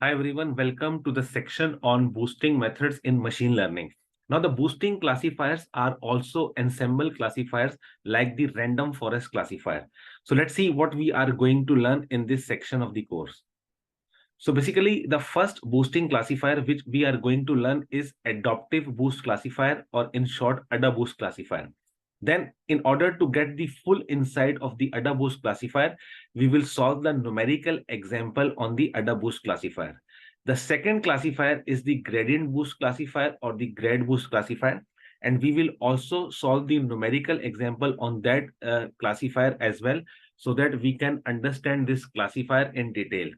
Hi everyone, welcome to the section on boosting methods in machine learning. Now the boosting classifiers are also ensemble classifiers like the random forest classifier. So let's see what we are going to learn in this section of the course. So basically the first boosting classifier which we are going to learn is adaptive boost classifier, or in short ADA boost classifier. Then in order to get the full insight of the ADA boost classifier, we will solve the numerical example on the ADA boost classifier. The second classifier is the gradient boost classifier or the grad boost classifier. And we will also solve the numerical example on that classifier as well, so that we can understand this classifier in detail.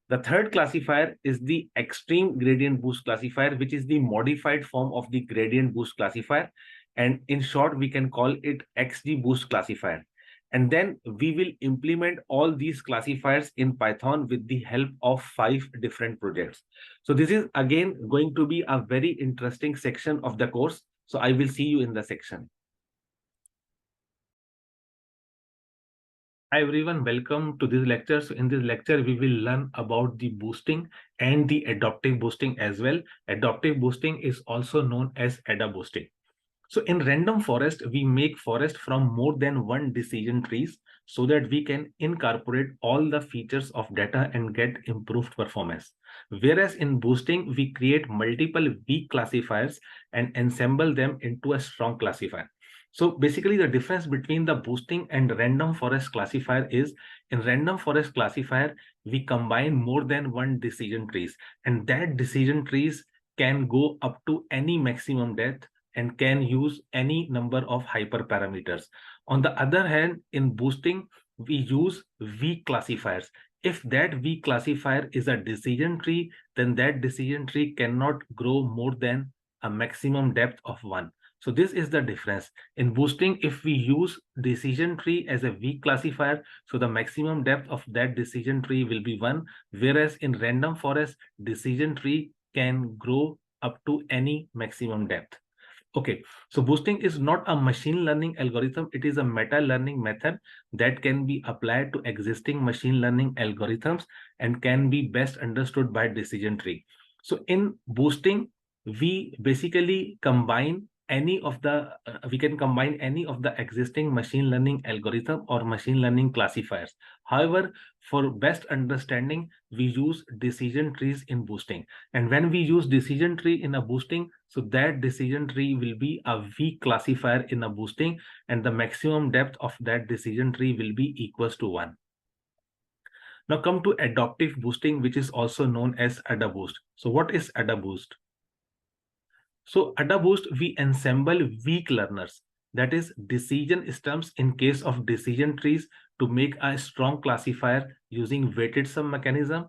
The third classifier is the extreme gradient boost classifier, which is the modified form of the gradient boost classifier. And in short, we can call it XG boost classifier. And then we will implement all these classifiers in Python with the help of 5 different projects. So this is again going to be a very interesting section of the course. So I will see you in the section. Hi everyone, welcome to this lecture. So in this lecture, we will learn about the boosting and the adaptive boosting as well. Adaptive boosting is also known as ADA boosting. So in random forest, we make forest from more than one decision trees so that we can incorporate all the features of data and get improved performance. Whereas in boosting, we create multiple weak classifiers and ensemble them into a strong classifier. So basically the difference between the boosting and random forest classifier is, in random forest classifier, we combine more than one decision trees, and that decision trees can go up to any maximum depth and can use any number of hyperparameters. On the other hand, in boosting, we use weak classifiers. If that weak classifier is a decision tree, then that decision tree cannot grow more than a maximum depth of 1. So this is the difference. In boosting, if we use decision tree as a weak classifier, so the maximum depth of that decision tree will be 1, whereas in random forest, decision tree can grow up to any maximum depth. Okay, so boosting is not a machine learning algorithm. It is a meta learning method that can be applied to existing machine learning algorithms and can be best understood by decision tree. So in boosting, we basically combine we can combine any of the existing machine learning algorithm or machine learning classifiers. However, for best understanding, we use decision trees in boosting. And when we use decision tree in a boosting, so that decision tree will be a weak classifier in a boosting, and the maximum depth of that decision tree will be equals to 1. Now come to adaptive boosting, which is also known as ADA boost. So what is ADA boost? So ADA boost, we ensemble weak learners, that is decision stumps in case of decision trees, to make a strong classifier using weighted sum mechanism.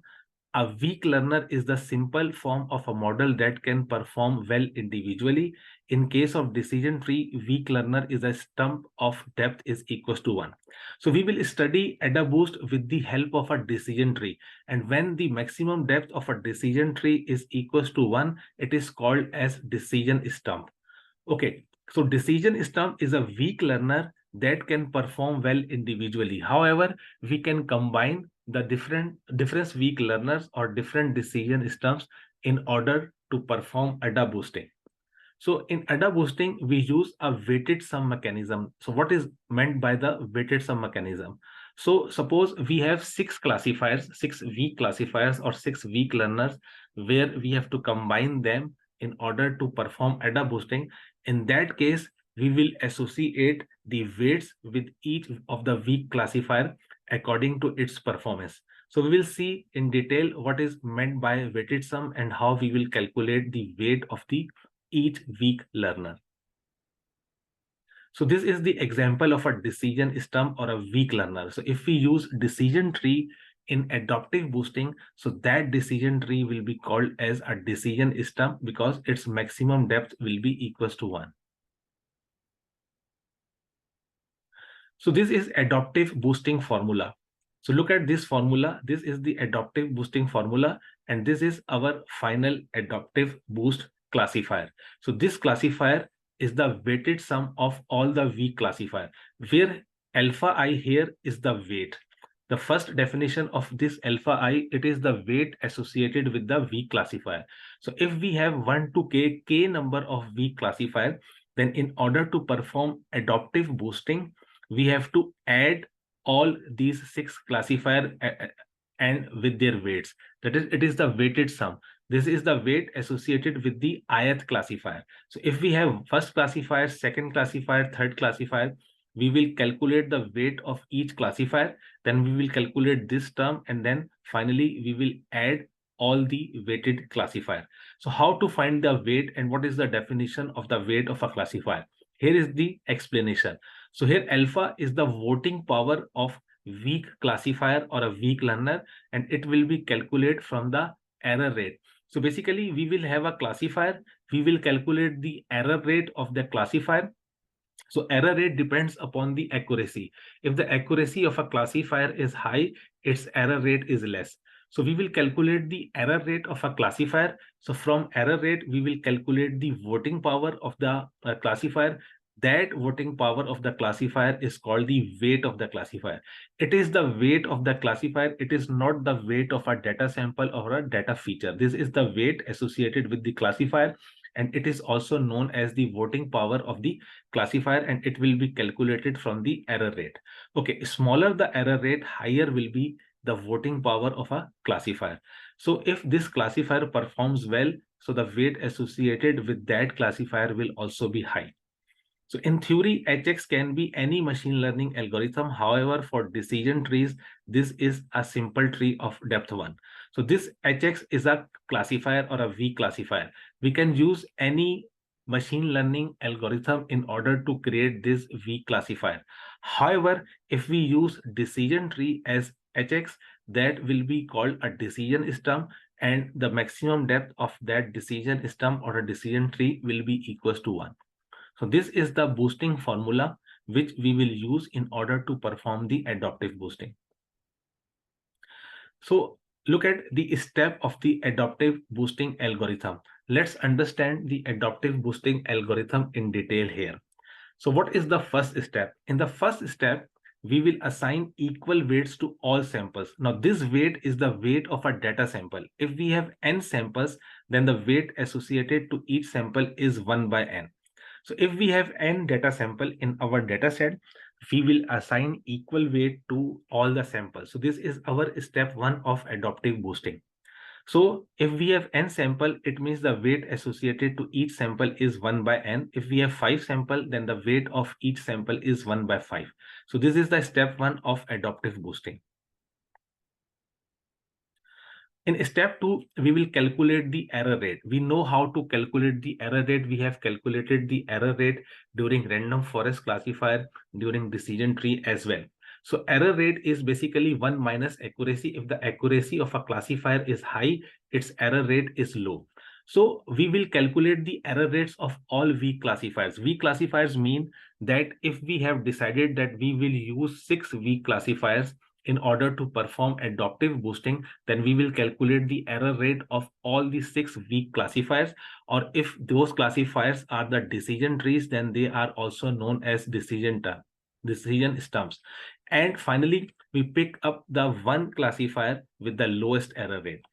A weak learner is the simple form of a model that can perform well individually. In case of decision tree, weak learner is a stump of depth is equals to 1. So we will study ADA boost with the help of a decision tree. And when the maximum depth of a decision tree is equals to 1, it is called as decision stump. Okay, so decision stump is a weak learner that can perform well individually. However, we can combine the different weak learners or different decision stumps in order to perform ADA boosting. So in ADA boosting, we use a weighted sum mechanism. So what is meant by the weighted sum mechanism? So suppose we have 6 classifiers, 6 weak classifiers or 6 weak learners, where we have to combine them in order to perform ADA boosting. In that case, we will associate the weights with each of the weak classifier according to its performance. So we will see in detail what is meant by weighted sum and how we will calculate the weight of each weak learner. So this is the example of a decision stump or a weak learner. So if we use decision tree in adaptive boosting, so that decision tree will be called as a decision stump because its maximum depth will be equals to 1. So this is adaptive boosting formula. So look at this formula. This is the adaptive boosting formula, and this is our final adaptive boost classifier. So this classifier is the weighted sum of all the weak classifier, where alpha I here is the weight. The first definition of this alpha I, it is the weight associated with the weak classifier. So if we have 1 to k number of weak classifier, then in order to perform adaptive boosting, we have to add all these 6 classifier and with their weights. That is, it is the weighted sum. This is the weight associated with the ith classifier. So if we have first classifier, second classifier, third classifier, we will calculate the weight of each classifier, then we will calculate this term, and then finally we will add all the weighted classifier. So how to find the weight and what is the definition of the weight of a classifier? Here is the explanation. So here alpha is the voting power of weak classifier or a weak learner, and it will be calculated from the error rate. So basically we will have a classifier, we will calculate the error rate of the classifier. So error rate depends upon the accuracy. If the accuracy of a classifier is high, its error rate is less. So we will calculate the error rate of a classifier. So from error rate, we will calculate the voting power of the classifier. That voting power of the classifier is called the weight of the classifier. It is the weight of the classifier. It is not the weight of a data sample or a data feature. This is the weight associated with the classifier, and it is also known as the voting power of the classifier, and it will be calculated from the error rate. Okay, smaller the error rate, higher will be the voting power of a classifier. So if this classifier performs well, so the weight associated with that classifier will also be high. So in theory, HX can be any machine learning algorithm. However, for decision trees, this is a simple tree of depth 1. So this HX is a classifier or a weak classifier. We can use any machine learning algorithm in order to create this weak classifier. However, if we use decision tree as HX, that will be called a decision stem, and the maximum depth of that decision stem or a decision tree will be equals to 1. So this is the boosting formula which we will use in order to perform the adaptive boosting. So look at the step of the adaptive boosting algorithm. Let's understand the adaptive boosting algorithm in detail here. So what is the first step? In the first step, we will assign equal weights to all samples. Now this weight is the weight of a data sample. If we have n samples, then the weight associated to each sample is 1 by n. So if we have n data sample in our data set, we will assign equal weight to all the samples. So this is our step 1 of adaptive boosting. So if we have n sample, it means the weight associated to each sample is 1 by n. If we have 5 sample, then the weight of each sample is 1 by 5. So this is the step 1 of adaptive boosting. In step 2, we will calculate the error rate. We know how to calculate the error rate. We have calculated the error rate during random forest classifier, during decision tree as well. So error rate is basically 1 minus accuracy. If the accuracy of a classifier is high, its error rate is low. So we will calculate the error rates of all weak classifiers. Weak classifiers mean that if we have decided that we will use 6 weak classifiers in order to perform adaptive boosting, then we will calculate the error rate of all the 6 weak classifiers. Or if those classifiers are the decision trees, then they are also known as decision stumps. And finally, we pick up the one classifier with the lowest error rate.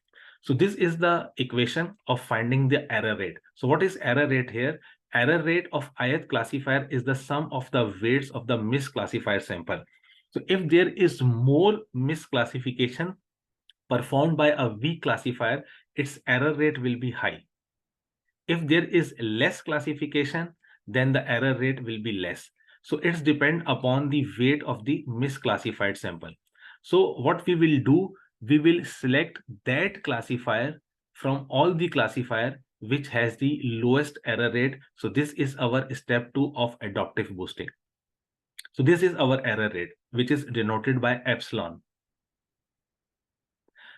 So this is the equation of finding the error rate. So what is error rate here? Error rate of ith classifier is the sum of the weights of the misclassified sample. So if there is more misclassification performed by a weak classifier, its error rate will be high. If there is less classification, then the error rate will be less. So it's depend upon the weight of the misclassified sample. So what we will do, we will select that classifier from all the classifier which has the lowest error rate. So this is our step 2 of adaptive boosting. So this is our error rate, which is denoted by epsilon.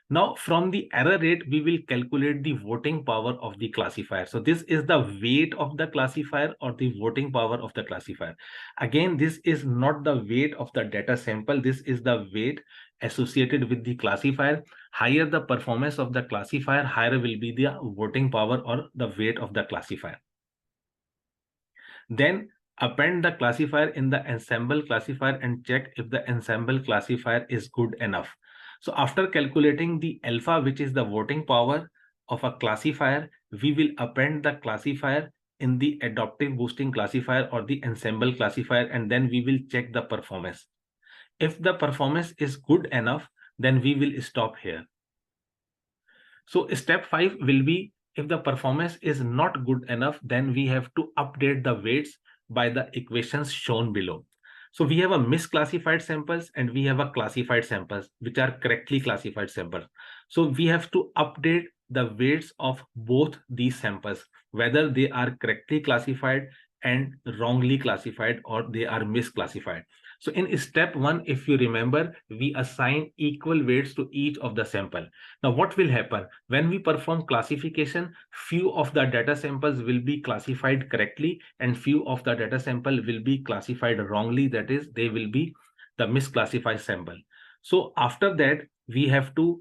Now, from the error rate, we will calculate the voting power of the classifier. So this is the weight of the classifier or the voting power of the classifier. Again, this is not the weight of the data sample. This is the weight associated with the classifier. Higher the performance of the classifier, higher will be the voting power or the weight of the classifier. Then append the classifier in the ensemble classifier and check if the ensemble classifier is good enough. So after calculating the alpha, which is the voting power of a classifier, we will append the classifier in the adaptive boosting classifier or the ensemble classifier, and then we will check the performance. If the performance is good enough, then we will stop here. So step 5 will be, if the performance is not good enough, then we have to update the weights by the equations shown below. So we have a misclassified samples and we have a classified samples, which are correctly classified samples. So we have to update the weights of both these samples, whether they are correctly classified and wrongly classified, or they are misclassified. So in step 1, if you remember, we assign equal weights to each of the sample. Now, what will happen when we perform classification? Few of the data samples will be classified correctly and few of the data sample will be classified wrongly. That is, they will be the misclassified sample. So after that, we have to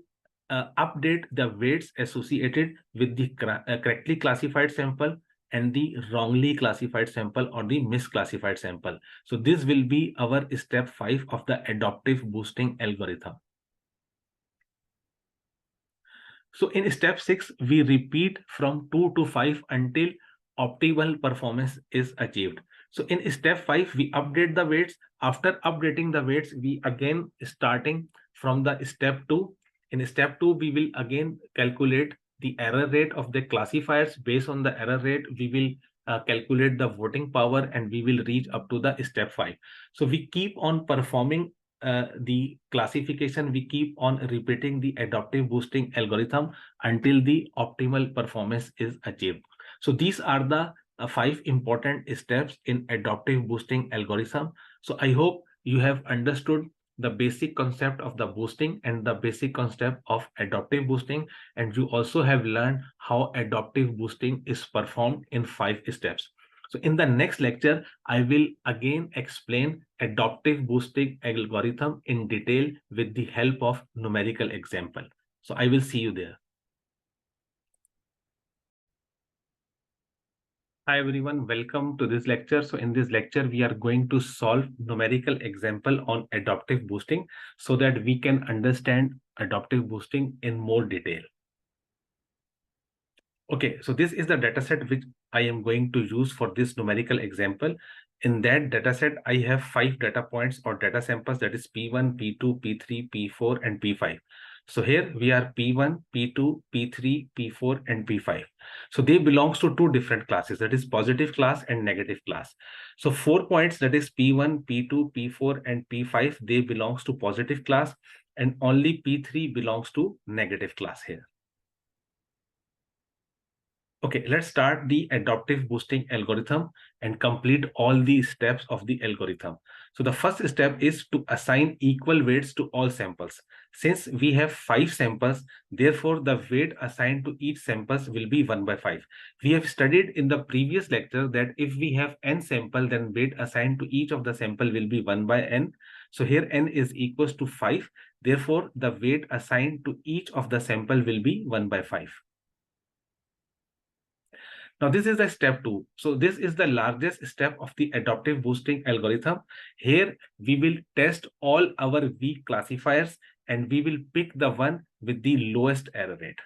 update the weights associated with the correctly classified sample and the wrongly classified sample or the misclassified sample. So this will be our step 5 of the adaptive boosting algorithm. So in step 6, we repeat from 2 to 5 until optimal performance is achieved. So in step 5, we update the weights. After updating the weights, we again starting from the step 2. In step 2, we will again calculate the error rate of the classifiers. Based on the error rate, we will calculate the voting power and we will reach up to the step 5. So we keep on performing the classification, we keep on repeating the adaptive boosting algorithm until the optimal performance is achieved. So these are the 5 important steps in adaptive boosting algorithm. So I hope you have understood the basic concept of the boosting and the basic concept of adaptive boosting, and you also have learned how adaptive boosting is performed in 5 steps. So in the next lecture, I will again explain adaptive boosting algorithm in detail with the help of numerical example. So I will see you there. Hi everyone, welcome to this lecture. So in this lecture, we are going to solve numerical example on adaptive boosting so that we can understand adaptive boosting in more detail. Okay, so this is the dataset which I am going to use for this numerical example. In that dataset, I have 5 data points or data samples, that is P1, P2, P3, P4, and P5. So here we are P1, P2, P3, P4, and P5. So they belongs to 2 different classes, that is positive class and negative class. So 4 points, that is P1, P2, P4, and P5, they belongs to positive class, and only P3 belongs to negative class here. Okay, let's start the adaptive boosting algorithm and complete all the steps of the algorithm. So the first step is to assign equal weights to all samples. Since we have 5 samples, therefore the weight assigned to each samples will be 1 by 5. We have studied in the previous lecture that if we have n sample, then weight assigned to each of the sample will be 1 by n. So here n is equals to 5. Therefore, the weight assigned to each of the sample will be 1 by 5. Now, this is the step 2. So this is the largest step of the adaptive boosting algorithm. Here, we will test all our weak classifiers and we will pick the one with the lowest error rate.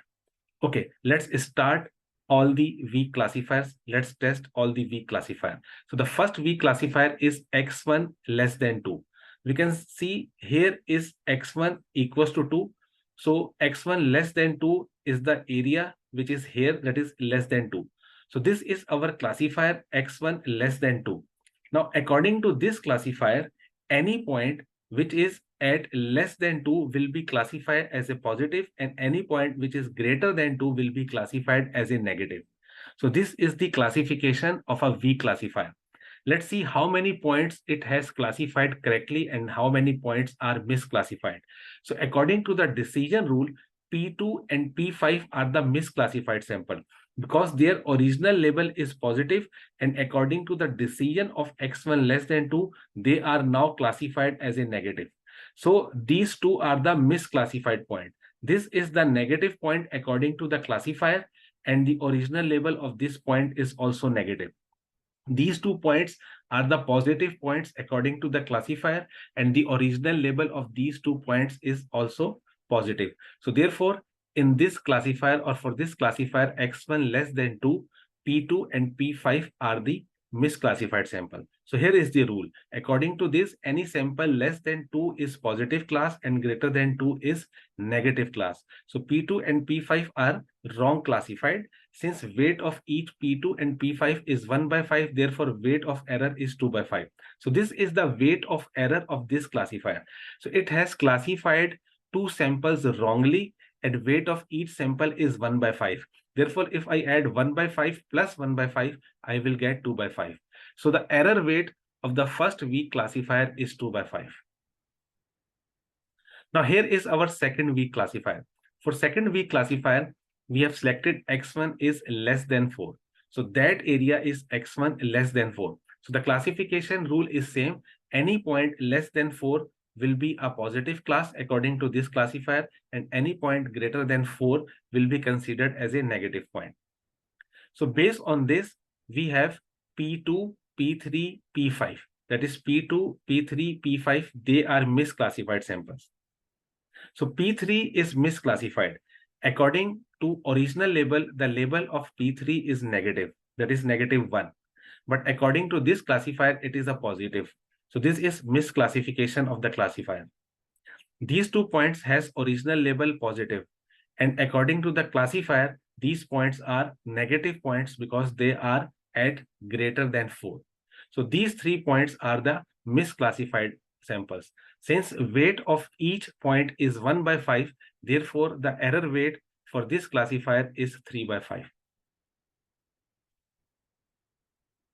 Okay, let's start all the weak classifiers. Let's test all the weak classifier. So the first weak classifier is x1 less than 2. We can see here is x1 equals to 2. So x1 less than 2 is the area which is here, that is less than 2. So this is our classifier x1 less than 2. Now, according to this classifier, any point which is at less than 2 will be classified as a positive, and any point which is greater than 2 will be classified as a negative. So this is the classification of a weak classifier. Let's see how many points it has classified correctly and how many points are misclassified. So according to the decision rule, P2 and P5 are the misclassified sample because their original label is positive, and according to the decision of x1 less than 2, they are now classified as a negative. So these two are the misclassified point. This is the negative point according to the classifier, and the original label of this point is also negative. These 2 points are the positive points according to the classifier, and the original label of these 2 points is also positive. So therefore, in this classifier, or for this classifier x1 less than 2, P2 and P5 are the misclassified sample. So here is the rule. According to this, any sample less than 2 is positive class and greater than 2 is negative class. So P2 and P5 are wrong classified. Since weight of each P2 and P5 is 1 by 5, therefore weight of error is 2 by 5. So this is the weight of error of this classifier. So it has classified 2 samples wrongly, and weight of each sample is 1 by 5. Therefore, if I add 1 by 5 plus 1 by 5, I will get 2 by 5. So the error weight of the first weak classifier is 2 by 5. Now here is our second weak classifier. For second weak classifier, we have selected x1 is less than 4. So that area is x1 less than 4. So the classification rule is same. Any point less than 4 will be a positive class according to this classifier, and any point greater than 4 will be considered as a negative point. So based on this, we have P2, P3, P5. That is P2, P3, P5, they are misclassified samples. So P3 is misclassified. According to original label, the label of P3 is negative, that is -1. But according to this classifier, it is a positive. So this is misclassification of the classifier. These 2 points has original label positive, and according to the classifier, these points are negative points because they are at greater than 4. So these 3 points are the misclassified samples. Since weight of each point is 1 by 5, therefore the error weight for this classifier is 3 by 5.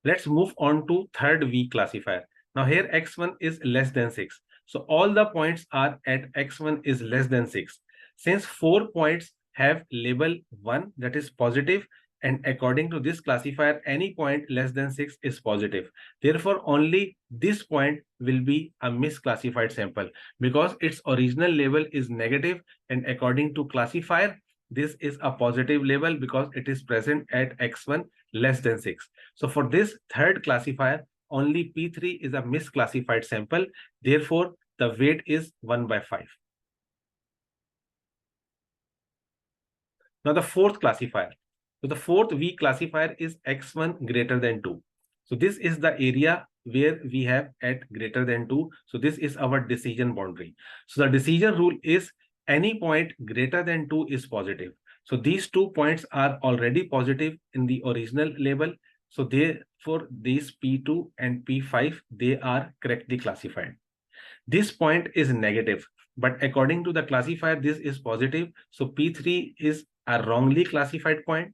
Let's move on to third weak classifier. Now here x1 is less than 6. So all the points are at x1 is less than 6. Since 4 points have label 1, that is positive, and according to this classifier, any point less than 6 is positive. Therefore, only this point will be a misclassified sample because its original label is negative, and according to classifier, this is a positive label because it is present at x1 less than 6. So for this third classifier, only P3 is a misclassified sample. Therefore, the weight is 1 by 5. Now the fourth classifier. So the fourth weak classifier is x1 greater than 2. So this is the area where we have at greater than 2. So this is our decision boundary. So the decision rule is any point greater than 2 is positive. So these 2 points are already positive in the original label. So therefore, these P2 and P5, they are correctly classified. This point is negative, but according to the classifier, this is positive. So P3 is a wrongly classified point.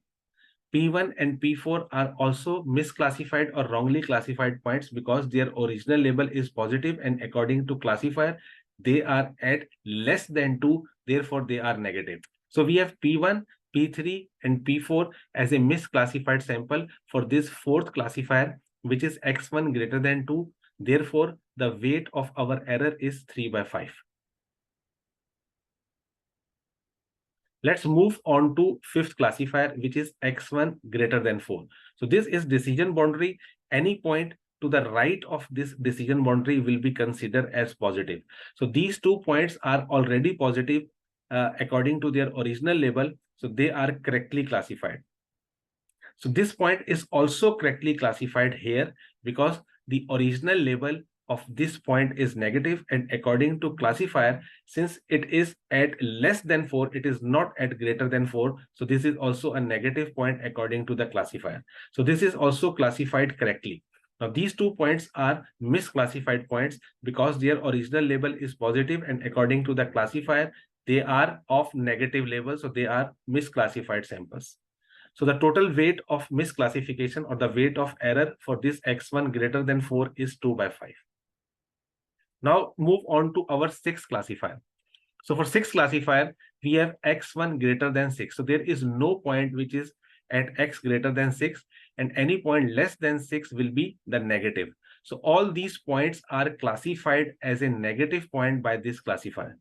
P1 and P4 are also misclassified or wrongly classified points because their original label is positive, and according to classifier, they are at less than 2, therefore they are negative. So we have P1, P3, and P4 as a misclassified sample for this fourth classifier, which is x1 greater than 2. Therefore, the weight of our error is 3 by 5. Let's move on to fifth classifier, which is x1 greater than 4. So this is decision boundary. Any point to the right of this decision boundary will be considered as positive. So these 2 points are already positive according to their original label. So they are correctly classified. So this point is also correctly classified here because the original label of this point is negative, and according to classifier, since it is at less than 4, it is not at greater than 4. So this is also a negative point according to the classifier. So this is also classified correctly. Now these 2 points are misclassified points because their original label is positive, and according to the classifier, they are of negative label. So they are misclassified samples. So the total weight of misclassification or the weight of error for this x1 greater than 4 is 2 by 5. Now move on to our sixth classifier. So for sixth classifier, we have x1 greater than 6. So there is no point which is at x greater than 6, and any point less than 6 will be the negative. So all these points are classified as a negative point by this classifier.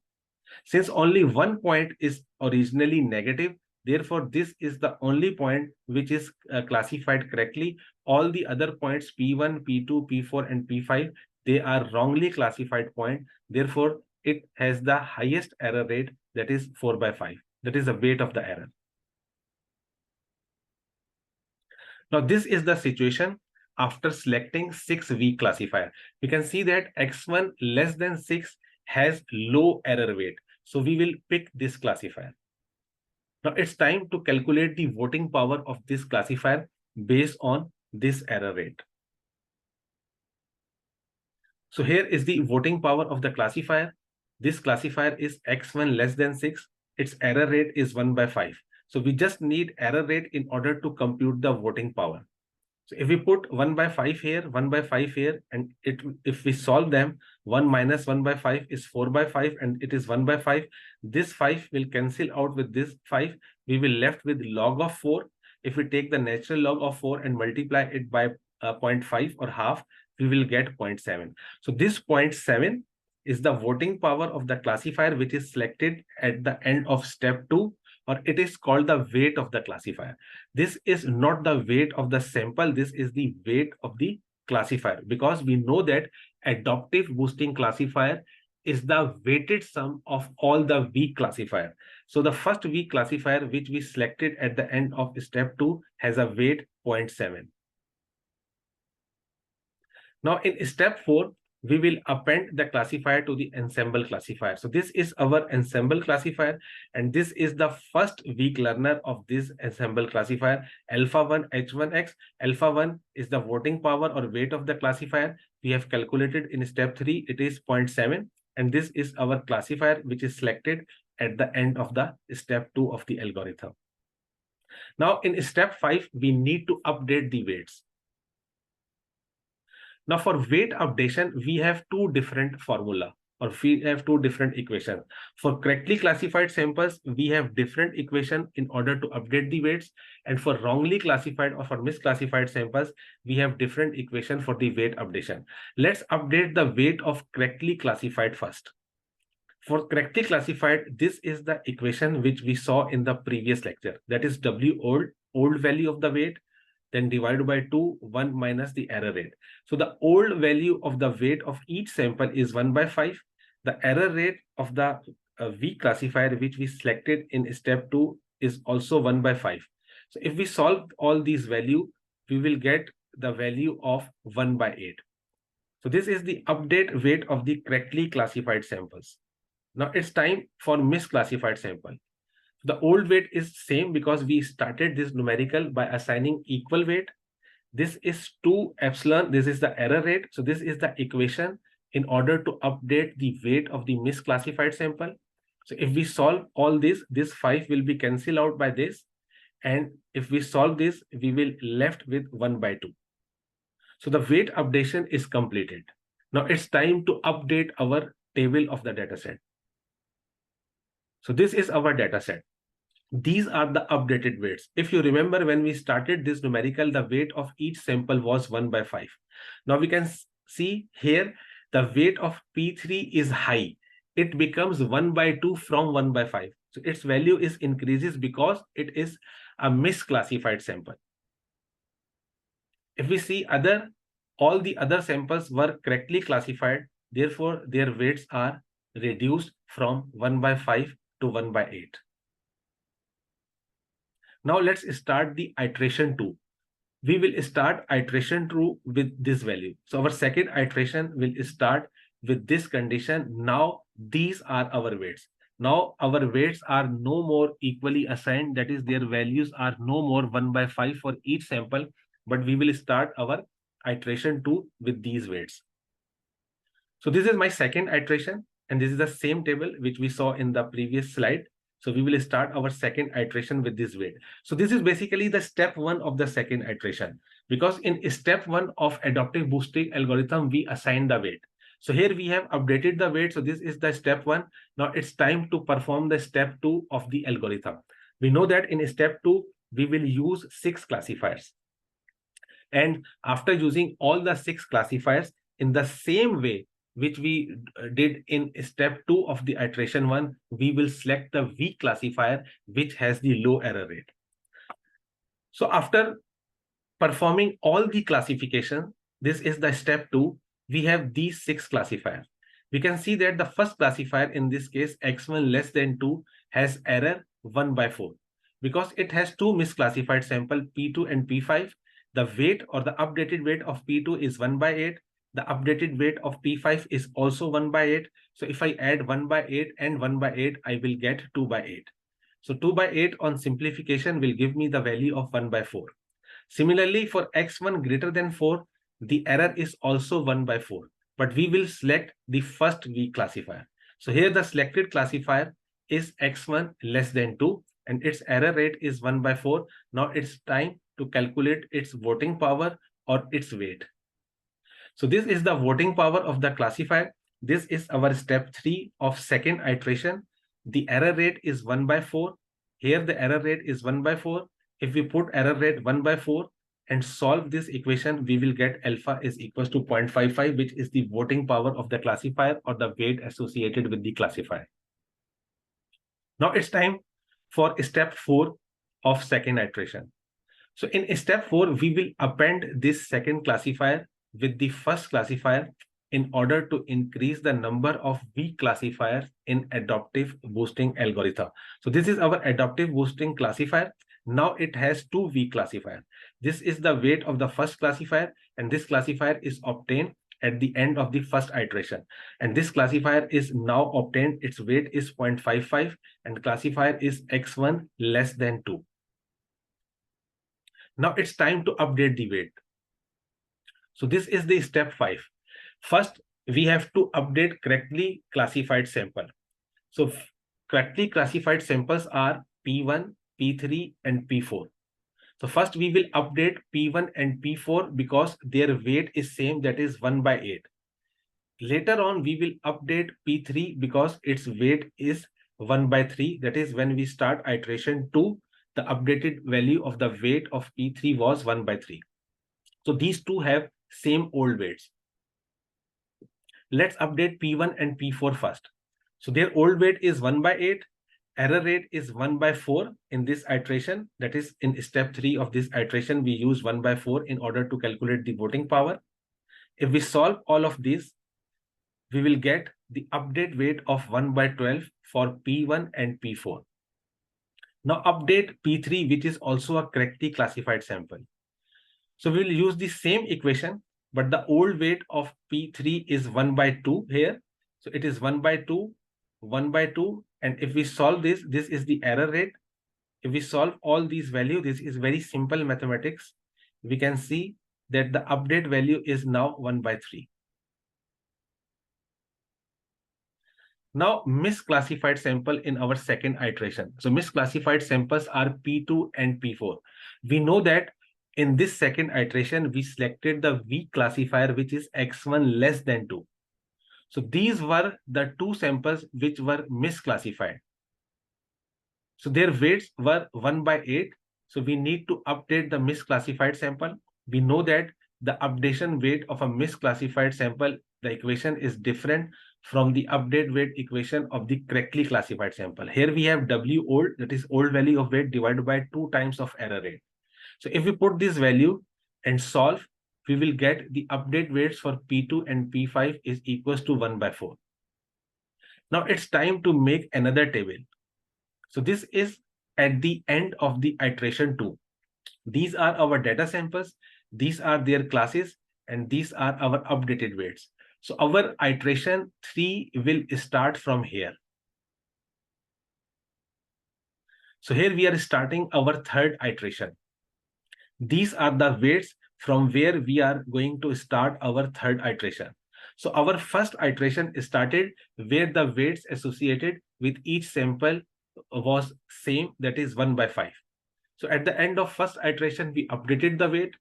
Since only one point is originally negative, Therefore, this is the only point which is classified correctly. All the other points P1, P2, P4, and P5, they are wrongly classified point. Therefore, it has the highest error rate, that is 4 by 5. That is the weight of the error. Now, this is the situation after selecting 6 weak classifier. We can see that X1 less than 6 has low error weight. So we will pick this classifier. Now it's time to calculate the voting power of this classifier based on this error rate. So here is the voting power of the classifier. This classifier is X1 less than 6. Its error rate is 1 by 5. So we just need error rate in order to compute the voting power. So if we put 1 by 5 here, 1 by 5 here, and if we solve them, 1 minus 1 by 5 is 4 by 5, and it is 1 by 5. This 5 will cancel out with this 5. We will left with log of 4. If we take the natural log of 4 and multiply it by 0.5 or half, we will get 0.7. So this 0.7 is the voting power of the classifier which is selected at the end of step 2, or it is called the weight of the classifier. This is not the weight of the sample. This is the weight of the classifier, because we know that adaptive boosting classifier is the weighted sum of all the weak classifier. So the first weak classifier which we selected at the end of step 2 has a weight 0.7. Now in step 4, we will append the classifier to the ensemble classifier. So this is our ensemble classifier, and this is the first weak learner of this ensemble classifier, alpha 1 h1x. Alpha 1 is the voting power or weight of the classifier. We have calculated in step 3, it is 0.7, and this is our classifier which is selected at the end of the step 2 of the algorithm. Now in step 5, we need to update the weights. Now for weight updation, we have two different formula, or we have two different equations. For correctly classified samples, we have different equation in order to update the weights. And for wrongly classified or for misclassified samples, we have different equation for the weight updation. Let's update the weight of correctly classified first. For correctly classified, this is the equation which we saw in the previous lecture. That is W old value of the weight, then divided by 2, 1 minus the error rate. So the old value of the weight of each sample is 1 by 5. The error rate of the weak classifier which we selected in step 2 is also 1 by 5. So if we solve all these value, we will get the value of 1 by 8. So this is the update weight of the correctly classified samples. Now it's time for misclassified sample. The old weight is same because we started this numerical by assigning equal weight. This is 2 epsilon. This is the error rate. So this is the equation in order to update the weight of the misclassified sample. So if we solve all this 5 will be cancelled out by this. And if we solve this, we will left with 1 by 2. So the weight updation is completed. Now it's time to update our table of the dataset. So this is our data set. These are the updated weights. If you remember, when we started this numerical, the weight of each sample was 1 by 5. Now we can see here the weight of P3 is high. It becomes 1 by 2 from 1 by 5. So its value is increases because it is a misclassified sample. If we see all the other samples were correctly classified, therefore their weights are reduced from 1 by 5 to 1 by 8. Now let's start the iteration 2. We will start iteration 2 with this value. So our second iteration will start with this condition. Now these are our weights. Now our weights are no more equally assigned. That is, their values are no more 1 by 5 for each sample, but we will start our iteration 2 with these weights. So this is my second iteration, and this is the same table which we saw in the previous slide. So we will start our second iteration with this weight. So this is basically the step 1 of the second iteration, because in step 1 of adaptive boosting algorithm, we assign the weight. So here we have updated the weight. So this is the step 1. Now it's time to perform the step 2 of the algorithm. We know that in step 2, we will use 6 classifiers. And after using all the 6 classifiers, in the same way, which we did in step 2 of the iteration 1, we will select the weak classifier, which has the low error rate. So after performing all the classification, this is the step 2. We have these 6 classifiers. We can see that the first classifier, in this case, x1 less than 2, has error 1/4. Because it has two misclassified sample P2 and P5, the weight or the updated weight of P2 is 1/8. The updated weight of P5 is also 1/8. So if I add 1/8 and 1/8, I will get 2/8. So 2/8 on simplification will give me the value of 1/4. Similarly, for x1 greater than 4, the error is also 1/4, but we will select the first weak classifier. So here the selected classifier is x1 less than 2, and its error rate is 1/4. Now it's time to calculate its voting power or its weight. So this is the voting power of the classifier. This is our step 3 of second iteration. The error rate is 1/4. Here the error rate is 1/4. If we put error rate 1/4 and solve this equation, we will get alpha is equals to 0.55, which is the voting power of the classifier or the weight associated with the classifier. Now it's time for step 4 of second iteration. So in step 4, we will append this second classifier with the first classifier in order to increase the number of weak classifiers in adaptive boosting algorithm. So this is our adaptive boosting classifier. Now it has two weak classifiers. This is the weight of the first classifier, and this classifier is obtained at the end of the first iteration. And this classifier is now obtained. Its weight is 0.55 and classifier is x1 less than 2. Now it's time to update the weight. So this is the step 5. First, we have to update correctly classified sample. So correctly classified samples are P1, P3, and P4. So first we will update P1 and P4 because their weight is same, that is 1/8. Later on, we will update P3 because its weight is 1/3. That is when we start iteration 2, the updated value of the weight of P3 was 1/3. So these two have same old weights. Let's update P1 and P4 first. So their old weight is 1/8. Error rate is 1/4 in this iteration. That is in step 3 of this iteration, we use 1/4 in order to calculate the voting power. If we solve all of these, we will get the update weight of 1/12 for P1 and P4. Now update P3, which is also a correctly classified sample. So we will use the same equation, but the old weight of P3 is 1/2 here. So it is 1/2, 1/2. And if we solve this, this is the error rate. If we solve all these values, this is very simple mathematics. We can see that the update value is now 1/3. Now, misclassified sample in our second iteration. So misclassified samples are P2 and P4. We know that in this second iteration, we selected the weak classifier, which is x1 less than 2. So these were the two samples which were misclassified. So their weights were 1/8. So we need to update the misclassified sample. We know that the updation weight of a misclassified sample, the equation is different from the update weight equation of the correctly classified sample. Here we have W old, that is old value of weight divided by 2 times of error rate. So if we put this value and solve, we will get the update weights for P2 and P5 is equals to 1/4. Now it's time to make another table. So this is at the end of the iteration 2. These are our data samples, these are their classes, and these are our updated weights. So our iteration 3 will start from here. So here we are starting our third iteration. These are the weights from where we are going to start our third iteration. So our first iteration started where the weights associated with each sample was same, that is 1/5. So at the end of first iteration, we updated the weight,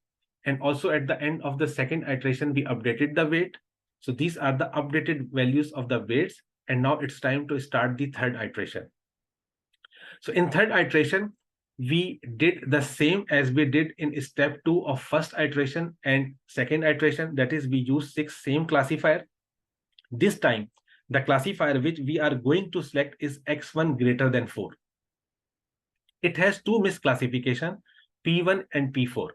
and also at the end of the second iteration, we updated the weight. So these are the updated values of the weights, and now it's time to start the third iteration. So in third iteration, we did the same as we did in step 2 of first iteration and second iteration. That is, we use 6 same classifier. This time, the classifier which we are going to select is x1 greater than 4. It has two misclassification, P1 and P4.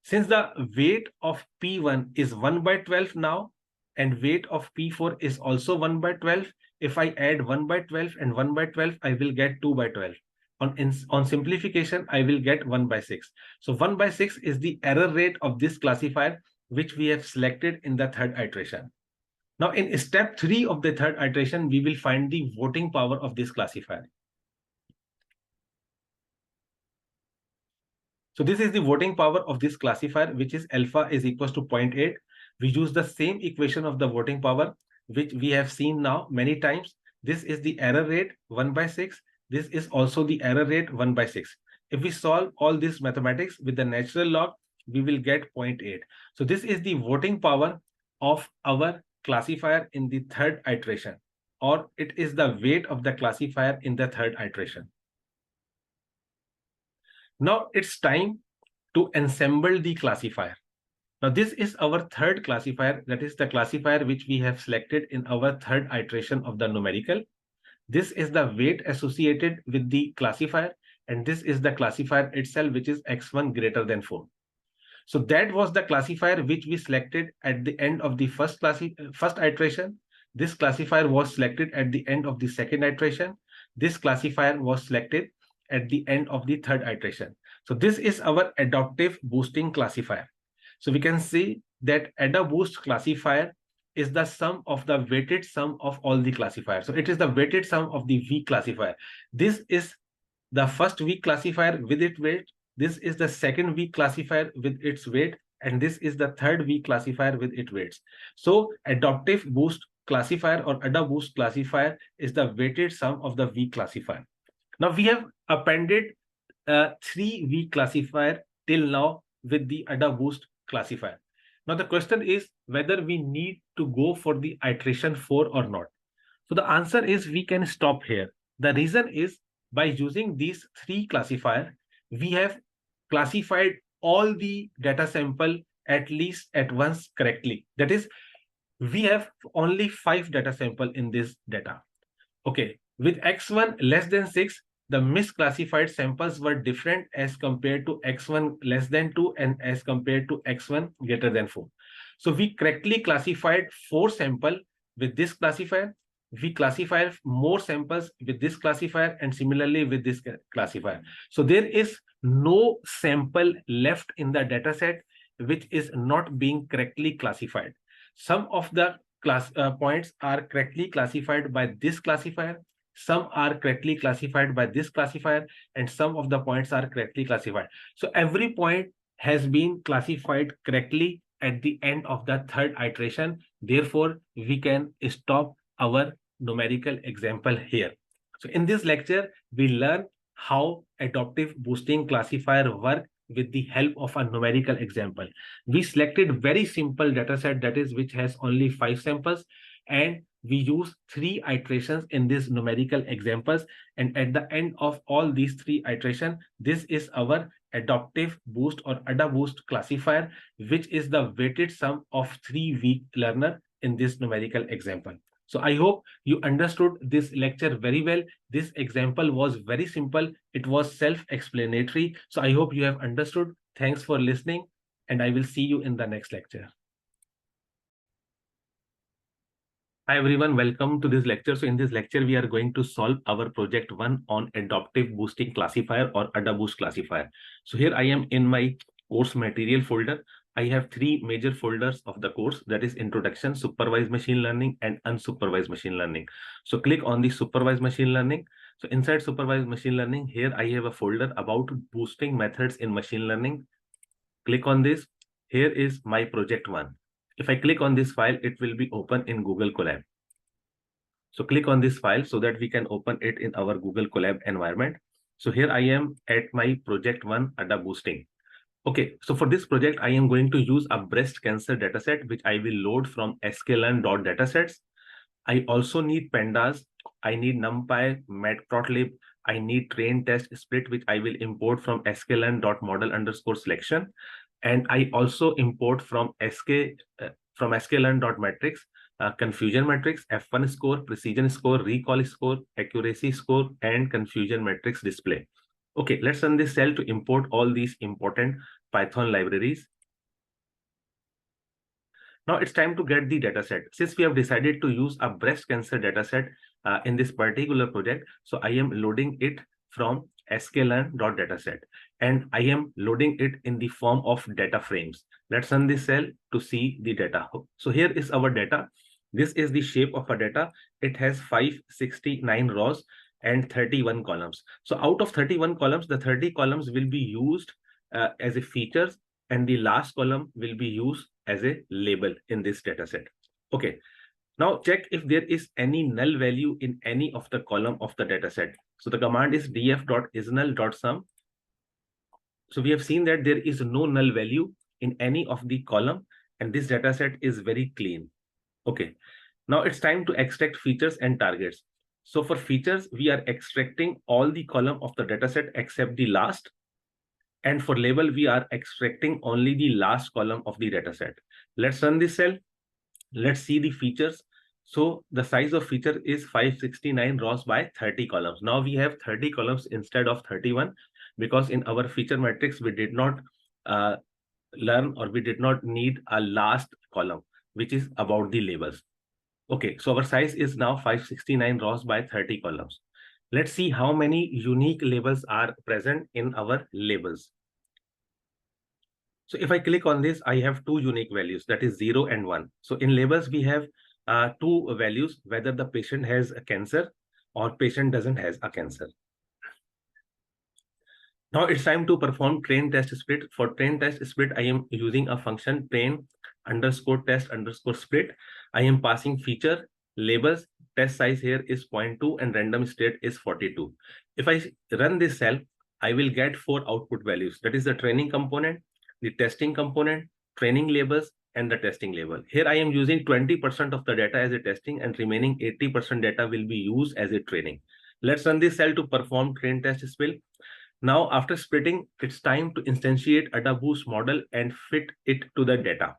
Since the weight of P1 is 1 by 12 now, and weight of P4 is also 1 by 12, if I add 1 by 12 and 1 by 12, I will get 2 by 12. On simplification, I will get 1 by 6. So 1 by 6 is the error rate of this classifier, which we have selected in the third iteration. Now, in step 3 of the third iteration, we will find the voting power of this classifier. So this is the voting power of this classifier, which is alpha is equals to 0.8. We use the same equation of the voting power, which we have seen now many times. This is the error rate 1 by 6. This is also the error rate 1 by 6. If we solve all this mathematics with the natural log, we will get 0.8. So this is the voting power of our classifier in the third iteration, or it is the weight of the classifier in the third iteration. Now it's time to ensemble the classifier. Now this is our third classifier, that is the classifier which we have selected in our third iteration of the numerical. This is the weight associated with the classifier, and this is the classifier itself, which is x1 greater than 4. So that was the classifier which we selected at the end of the first iteration. This classifier was selected at the end of the second iteration. This classifier was selected at the end of the third iteration. So this is our adaptive boosting classifier. So we can see that AdaBoost classifier is the sum of the weighted sum of all the classifiers. So it is the weighted sum of the weak classifier. This is the first weak classifier with its weight. This is the second weak classifier with its weight. And this is the third weak classifier with its weights. So adaptive boost classifier or AdaBoost classifier is the weighted sum of the weak classifier. Now we have appended 3 weak classifier till now with the AdaBoost classifier. Now the question is whether we need to go for the iteration 4 or not. So the answer is we can stop here. The reason is by using these 3 classifiers, we have classified all the data sample at least at once correctly. That is, we have only 5 data sample in this data. Okay, with x1 less than 6, the misclassified samples were different as compared to x1 less than 2 and as compared to x1 greater than 4. So we correctly classified 4 samples with this classifier. We classified more samples with this classifier and similarly with this classifier. So there is no sample left in the data set which is not being correctly classified. Some of the points are correctly classified by this classifier, some are correctly classified by this classifier, and some of the points are correctly classified. So every point has been classified correctly at the end of the third iteration. Therefore, we can stop our numerical example here. So in this lecture, we learn how adaptive boosting classifier work with the help of a numerical example. We selected very simple data set, that is which has only 5 samples, and we use 3 iterations in these numerical examples. And at the end of all these 3 iterations, this is our adaptive boost or AdaBoost classifier, which is the weighted sum of 3 weak learner in this numerical example. So I hope you understood this lecture very well. This example was very simple. It was self-explanatory. So I hope you have understood. Thanks for listening, and I will see you in the next lecture. Hi everyone, welcome to this lecture. So in this lecture, we are going to solve our project 1 on adaptive boosting classifier or AdaBoost classifier. So here I am in my course material folder. I have 3 major folders of the course, that is introduction, supervised machine learning, and unsupervised machine learning. So click on the supervised machine learning. So inside supervised machine learning, here I have a folder about boosting methods in machine learning. Click on this. Here is my project 1. If I click on this file, it will be open in Google Colab. So click on this file so that we can open it in our Google Colab environment. So here I am at my project 1 AdaBoosting. Okay, so for this project, I am going to use a breast cancer dataset, which I will load from sklearn.datasets. I also need pandas. I need NumPy, matplotlib. I need train test split, which I will import from sklearn.model_selection. And I also import from sklearn.matrix confusion matrix, F1 score, precision score, recall score, accuracy score, and confusion matrix display. Okay, let's run this cell to import all these important Python libraries. Now it's time to get the dataset. Since we have decided to use a breast cancer dataset in this particular project, so I am loading it from sklearn.dataset, and I am loading it in the form of data frames. Let's run this cell to see the data. So here is our data. This is the shape of our data. It has 569 rows and 31 columns. So out of 31 columns, the 30 columns will be used as a features, and the last column will be used as a label in this data set. Okay, now check if there is any null value in any of the column of the data set. So the command is df.isNull.sum. So we have seen that there is no null value in any of the column, and this data set is very clean. Okay, now it's time to extract features and targets. So for features, we are extracting all the column of the data set except the last. And for label, we are extracting only the last column of the dataset. Let's run this cell. Let's see the features. So the size of feature is 569 rows by 30 columns. Now we have 30 columns instead of 31, because in our feature matrix, we did not learn, or we did not need a last column, which is about the labels. Okay, so our size is now 569 rows by 30 columns. Let's see how many unique labels are present in our labels. So if I click on this, I have two unique values, that is 0 and 1. So in labels, we have two values, whether the patient has a cancer or patient doesn't has a cancer. Now it's time to perform train test split. For train test split, I am using a function train _ test _ split. I am passing feature, labels, test size here is 0.2 and random state is 42. If I run this cell, I will get 4 output values. That is the training component, the testing component, training labels, and the testing label. Here I am using 20% of the data as a testing, and remaining 80% data will be used as a training. Let's run this cell to perform train test split. Now, after splitting, it's time to instantiate AdaBoost model and fit it to the data.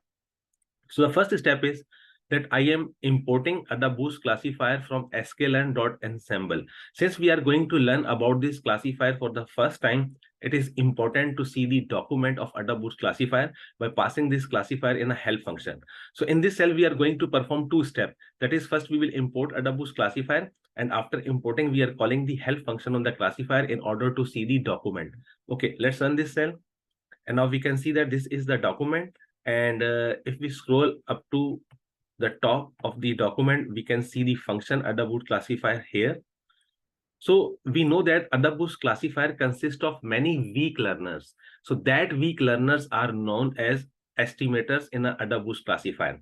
So the first step is that I am importing AdaBoost classifier from sklearn.ensemble. Since we are going to learn about this classifier for the first time, it is important to see the document of AdaBoost classifier by passing this classifier in a help function. So in this cell, we are going to perform two steps. That is, first we will import AdaBoost classifier, and after importing, we are calling the help function on the classifier in order to see the document. Okay, let's run this cell. And now we can see that this is the document. And if we scroll up to the top of the document, we can see the function AdaBoost classifier here. So we know that AdaBoost classifier consists of many weak learners. So that weak learners are known as estimators in an AdaBoost classifier.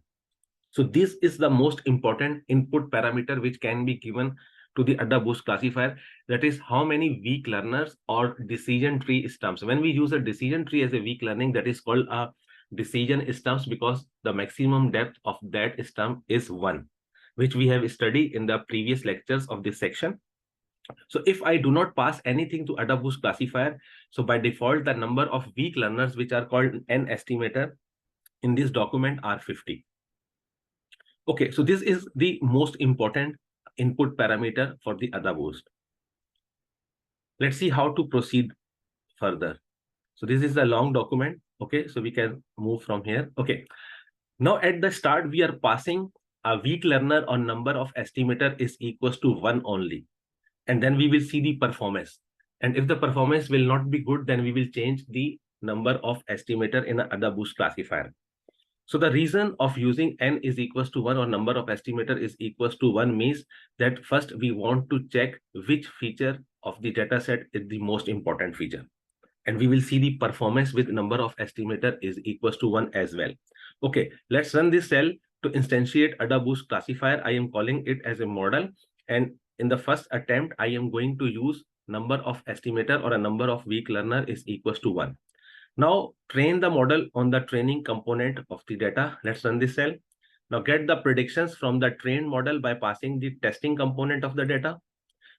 So this is the most important input parameter which can be given to the AdaBoost classifier. That is how many weak learners or decision tree stumps. When we use a decision tree as a weak learning, that is called a decision stumps, because the maximum depth of that stump is 1, which we have studied in the previous lectures of this section. So if I do not pass anything to AdaBoost classifier, so by default, the number of weak learners, which are called n estimator in this document, are 50. Okay, so this is the most important input parameter for the AdaBoost. Let's see how to proceed further. So this is a long document. Okay, so we can move from here. Okay, now at the start, we are passing a weak learner or number of estimator is equals to 1 only. And then we will see the performance. And if the performance will not be good, then we will change the number of estimator in the AdaBoost classifier. So the reason of using n is equals to 1 or number of estimator is equals to 1 means that first we want to check which feature of the data set is the most important feature. And we will see the performance with number of estimator is equals to 1 as well. Okay, let's run this cell to instantiate AdaBoost classifier. I am calling it as a model. And in the first attempt, I am going to use number of estimator or a number of weak learner is equals to 1. Now train the model on the training component of the data. Let's run this cell. Now get the predictions from the trained model by passing the testing component of the data.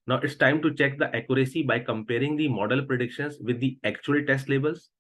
Now it's time to check the accuracy by comparing the model predictions with the actual test labels.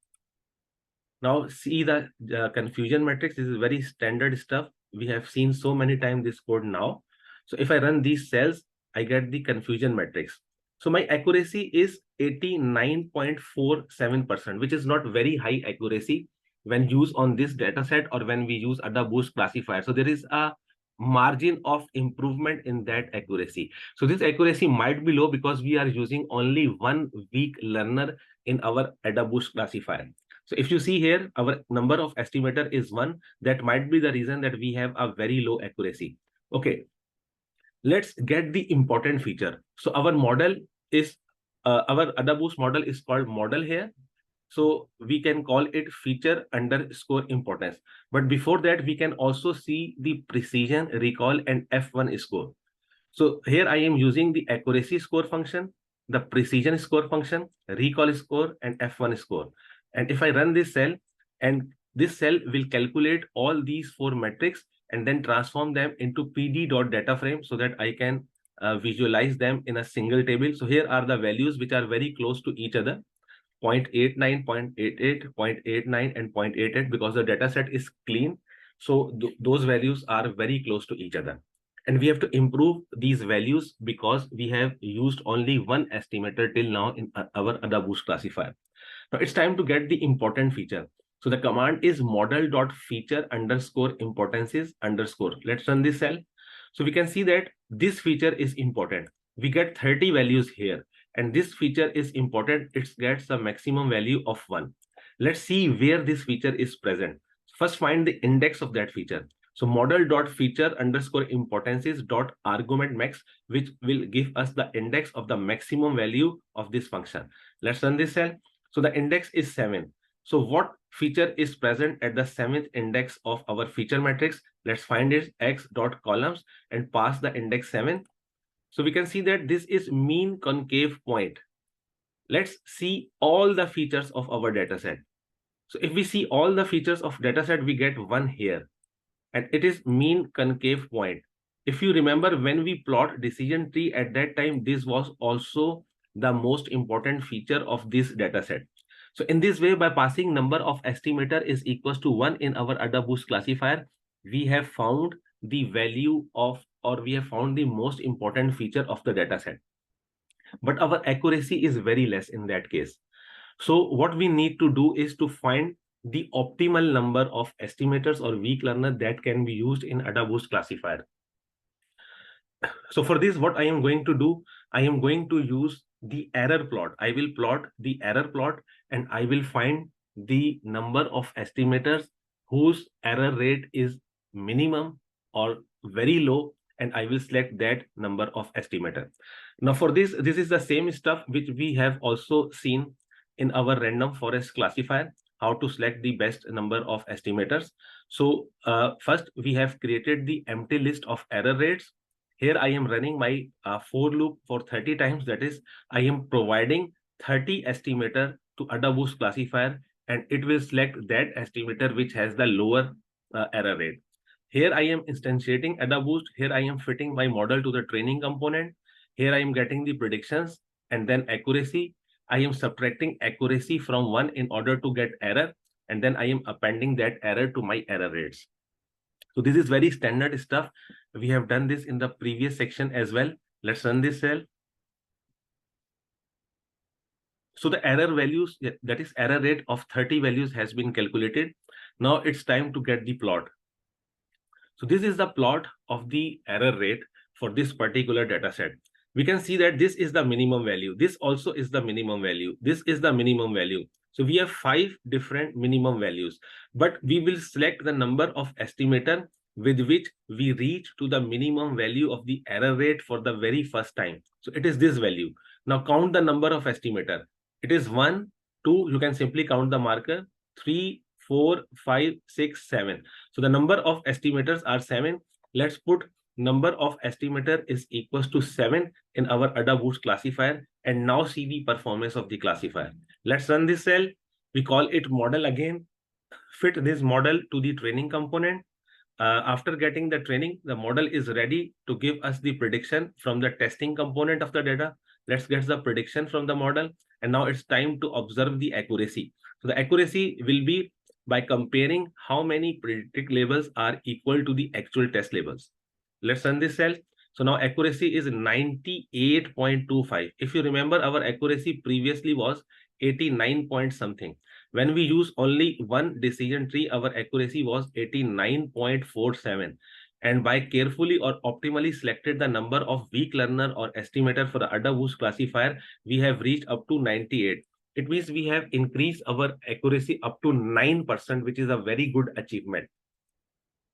Now see the confusion matrix. This is very standard stuff. we have seen so many times this code now. So if I run these cells, I get the confusion matrix. So my accuracy is 89.47%, which is not very high accuracy when used on this data set or when we use AdaBoost classifier. So there is a margin of improvement in that accuracy. So this accuracy might be low because we are using only one weak learner in our AdaBoost classifier. So if you see here, our number of estimator is 1. That might be the reason that we have a very low accuracy. Okay, let's get the important feature. So our model is, our AdaBoost model is called model here. So we can call it feature underscore importance. But before that, we can also see the precision, recall, and F1 score. So here I am using the accuracy score function, the precision score function, recall score, and F1 score. And if I run this cell, and this cell will calculate all these 4 metrics and then transform them into pd.data frame so that I can visualize them in a single table. So here are the values which are very close to each other. 0.89, 0.88, 0.89, and 0.88 because the data set is clean. So those values are very close to each other. And we have to improve these values because we have used only one estimator till now in our AdaBoost classifier. Now it's time to get the important feature. So the command is model.feature underscore importances underscore. Let's run this cell. So we can see that this feature is important. We get 30 values here. And this feature is important. It gets a maximum value of 1. Let's see where this feature is present. First, find the index of that feature. So model.feature underscore importances dot argument max, which will give us the index of the maximum value of this function. Let's run this cell. So the index is 7. So what feature is present at the 7th index of our feature matrix? Let's find its x dot columns and pass the index 7. So we can see that this is mean concave point. Let's see all the features of our data set. So if we see all the features of data set, we get 1 here. And it is mean concave point. If you remember, when we plot decision tree at that time, this was also the most important feature of this data set. So in this way, by passing number of estimator is equals to 1 in our AdaBoost classifier, we have found the value of, or we have found the most important feature of the data set. But our accuracy is very less in that case. So what we need to do is to find the optimal number of estimators or weak learner that can be used in AdaBoost classifier. So for this, what I am going to do, I am going to use the error plot. I will plot the error plot and I will find the number of estimators whose error rate is minimum or very low, and I will select that number of estimator. Now for this is the same stuff which we have also seen in our random forest classifier, how to select the best number of estimators. So first we have created the empty list of error rates. Here I am running my for loop for 30 times. That is, I am providing 30 estimator to AdaBoost classifier, and it will select that estimator which has the lower error rate. Here I am instantiating AdaBoost. Here I am fitting my model to the training component. Here I am getting the predictions and then accuracy. I am subtracting accuracy from 1 in order to get error, and then I am appending that error to my error rates. So this is very standard stuff. We have done this in the previous section as well. Let's run this cell. So the error values, that is error rate of 30 values has been calculated. Now it's time to get the plot. So this is the plot of the error rate for this particular data set. We can see that this is the minimum value. This also is the minimum value. This is the minimum value. So we have 5 different minimum values, but we will select the number of estimator with which we reach to the minimum value of the error rate for the very first time. So it is this value. Now count the number of estimator. It is 1, 2, you can simply count the marker, 3, 4, 5, 6, 7. So the number of estimators are 7. Let's put number of estimator is equals to 7 in our AdaBoost classifier, and now see the performance of the classifier. Let's run this cell. We call it model again. Fit this model to the training component. After getting the training, the model is ready to give us the prediction from the testing component of the data. Let's get the prediction from the model. And now it's time to observe the accuracy. So the accuracy will be by comparing how many predicted labels are equal to the actual test labels. Let's run this cell. So now accuracy is 98.25. If you remember, our accuracy previously was 89 point something. When we use only one decision tree, our accuracy was 89.47. And by carefully or optimally selected the number of weak learner or estimator for the AdaBoost classifier, we have reached up to 98. It means we have increased our accuracy up to 9%, which is a very good achievement.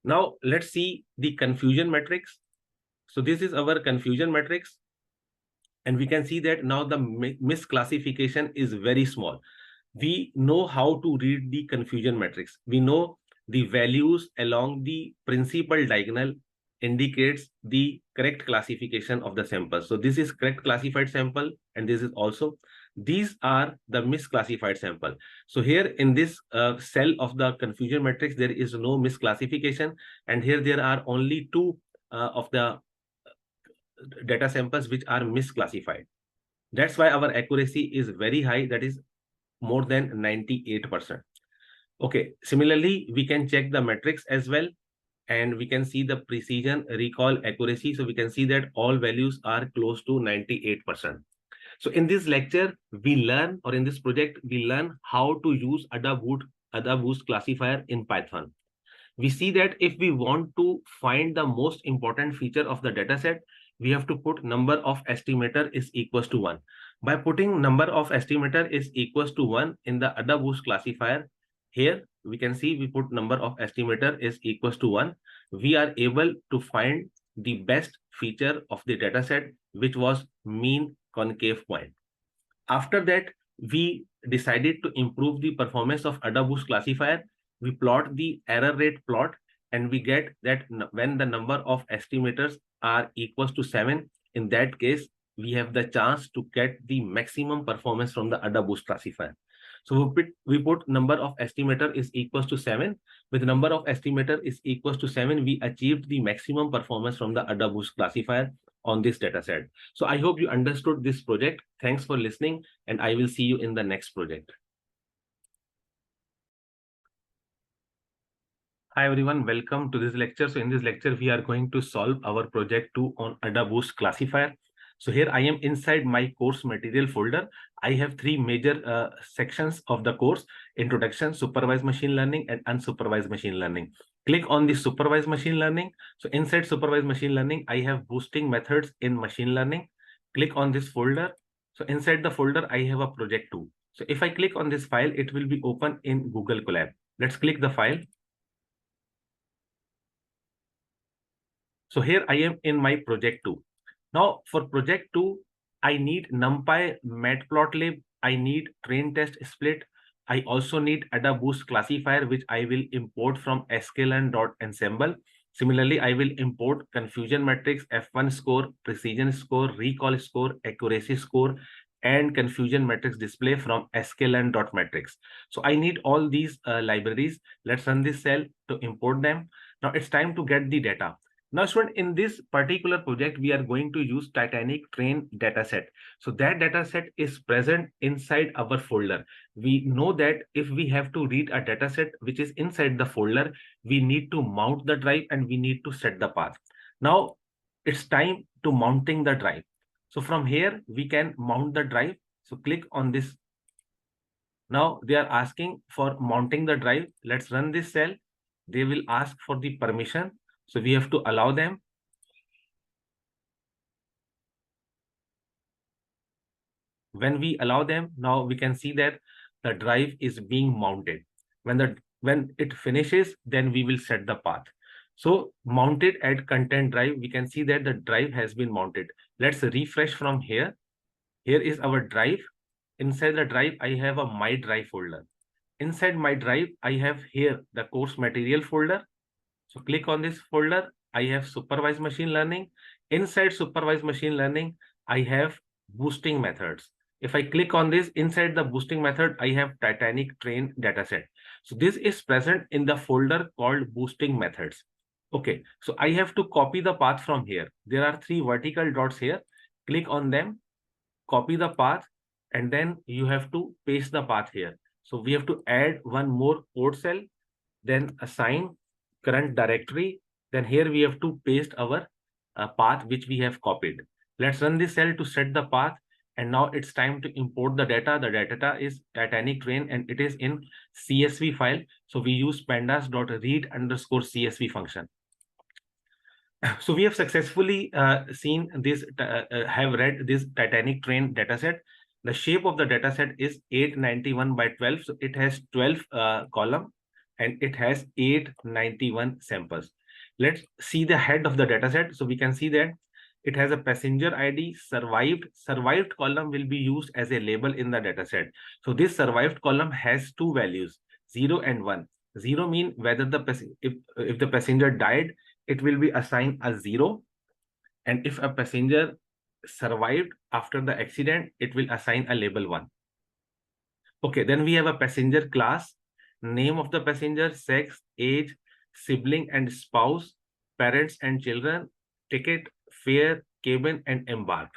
Now let's see the confusion matrix. So this is our confusion matrix. And we can see that now the misclassification is very small. We know how to read the confusion matrix. We know the values along the principal diagonal indicates the correct classification of the sample. So this is correct classified sample, and this is also, these are the misclassified sample. So here in this cell of the confusion matrix, there is no misclassification, and here there are only two of the data samples which are misclassified. That's why our accuracy is very high, that is more than 98%. Okay, similarly, we can check the metrics as well, and we can see the precision, recall, accuracy. So we can see that all values are close to 98%. So in this lecture, we learn, or in this project, we learn how to use AdaBoost classifier in Python. We see that if we want to find the most important feature of the dataset, we have to put number of estimator is equals to 1. By putting number of estimator is equals to 1 in the AdaBoost classifier, here we can see we put number of estimator is equals to 1. We are able to find the best feature of the dataset, which was mean concave point. After that, we decided to improve the performance of AdaBoost classifier. We plot the error rate plot, and we get that when the number of estimators are equals to 7, in that case, we have the chance to get the maximum performance from the AdaBoost classifier. So we put number of estimator is equals to 7. With number of estimator is equals to 7, we achieved the maximum performance from the AdaBoost classifier on this dataset. So I hope you understood this project. Thanks for listening, and I will see you in the next project. Hi everyone, welcome to this lecture. So in this lecture, we are going to solve our project 2 on AdaBoost classifier. So here I am inside my course material folder. I have three major sections of the course: introduction, supervised machine learning, and unsupervised machine learning. Click on the supervised machine learning. So inside supervised machine learning, I have boosting methods in machine learning. Click on this folder. So inside the folder, I have a project 2. So if I click on this file, it will be open in Google Colab. Let's click the file. So here I am in my project 2. Now for project 2, I need NumPy, Matplotlib, I need train test split. I also need AdaBoost classifier, which I will import from sklearn.ensemble. Similarly, I will import confusion matrix, F1 score, precision score, recall score, accuracy score, and confusion matrix display from sklearn.matrix. So I need all these libraries. Let's run this cell to import them. Now it's time to get the data. Now, student, in this particular project, we are going to use Titanic train dataset. So that dataset is present inside our folder. We know that if we have to read a dataset which is inside the folder, we need to mount the drive and we need to set the path. Now, it's time to mounting the drive. So from here, we can mount the drive. So click on this. Now they are asking for mounting the drive. Let's run this cell. They will ask for the permission. So we have to allow them. When we allow them, now we can see that the drive is being mounted. When it finishes, then we will set the path. So mounted at content drive, we can see that the drive has been mounted. Let's refresh from here. Here is our drive. Inside the drive, I have a my drive folder. Inside my drive, I have here the course material folder. So click on this folder. I have supervised machine learning. Inside supervised machine learning, I have boosting methods. If I click on this, inside the boosting method, I have Titanic train dataset. So this is present in the folder called boosting methods. Okay, so I have to copy the path from here. There are three vertical dots here. Click on them, copy the path, and then you have to paste the path here. So we have to add one more code cell, then assign current directory. Then here we have to paste our path which we have copied. Let's run this cell to set the path. And now it's time to import the data. The data is Titanic train and it is in CSV file. So we use pandas.read_CSV function. So we have successfully seen this, have read this Titanic train dataset. The shape of the dataset is 891 by 12. So it has 12 column and it has 891 samples. Let's see the head of the dataset. So we can see that it has a passenger ID, survived column will be used as a label in the dataset. So this survived column has two values, 0 and 1. 0 mean whether if the passenger died, it will be assigned a 0. And if a passenger survived after the accident, it will assign a label 1. Okay, then we have a passenger class, name of the passenger, sex, age, sibling and spouse, parents and children, ticket, fare, cabin, and embarked.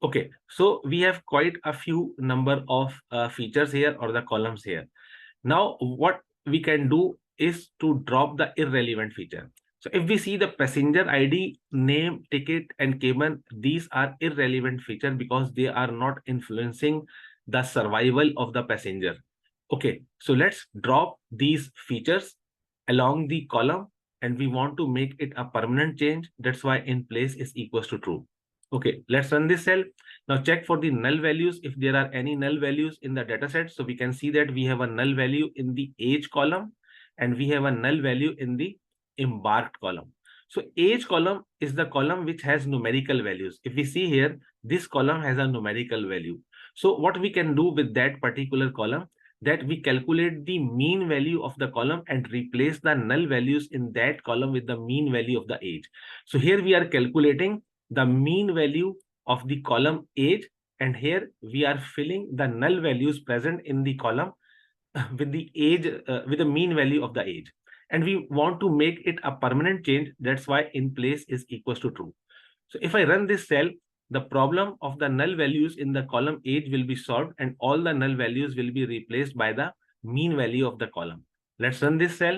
Okay, so we have quite a few number of features here or the columns here. Now, what we can do is to drop the irrelevant feature. So if we see the passenger ID, name, ticket, and cabin, these are irrelevant features because they are not influencing the survival of the passenger. Okay, so let's drop these features along the column and we want to make it a permanent change. That's why in place is equals to true. Okay, let's run this cell. Now check for the null values if there are any null values in the data set. So we can see that we have a null value in the age column and we have a null value in the embarked column. So age column is the column which has numerical values. If we see here, this column has a numerical value. So what we can do with that particular column, that we calculate the mean value of the column and replace the null values in that column with the mean value of the age. So here we are calculating the mean value of the column age, and here we are filling the null values present in the column with the age, with the mean value of the age. And we want to make it a permanent change. That's why in place is equals to true. So if I run this cell, the problem of the null values in the column age will be solved and all the null values will be replaced by the mean value of the column. Let's run this cell.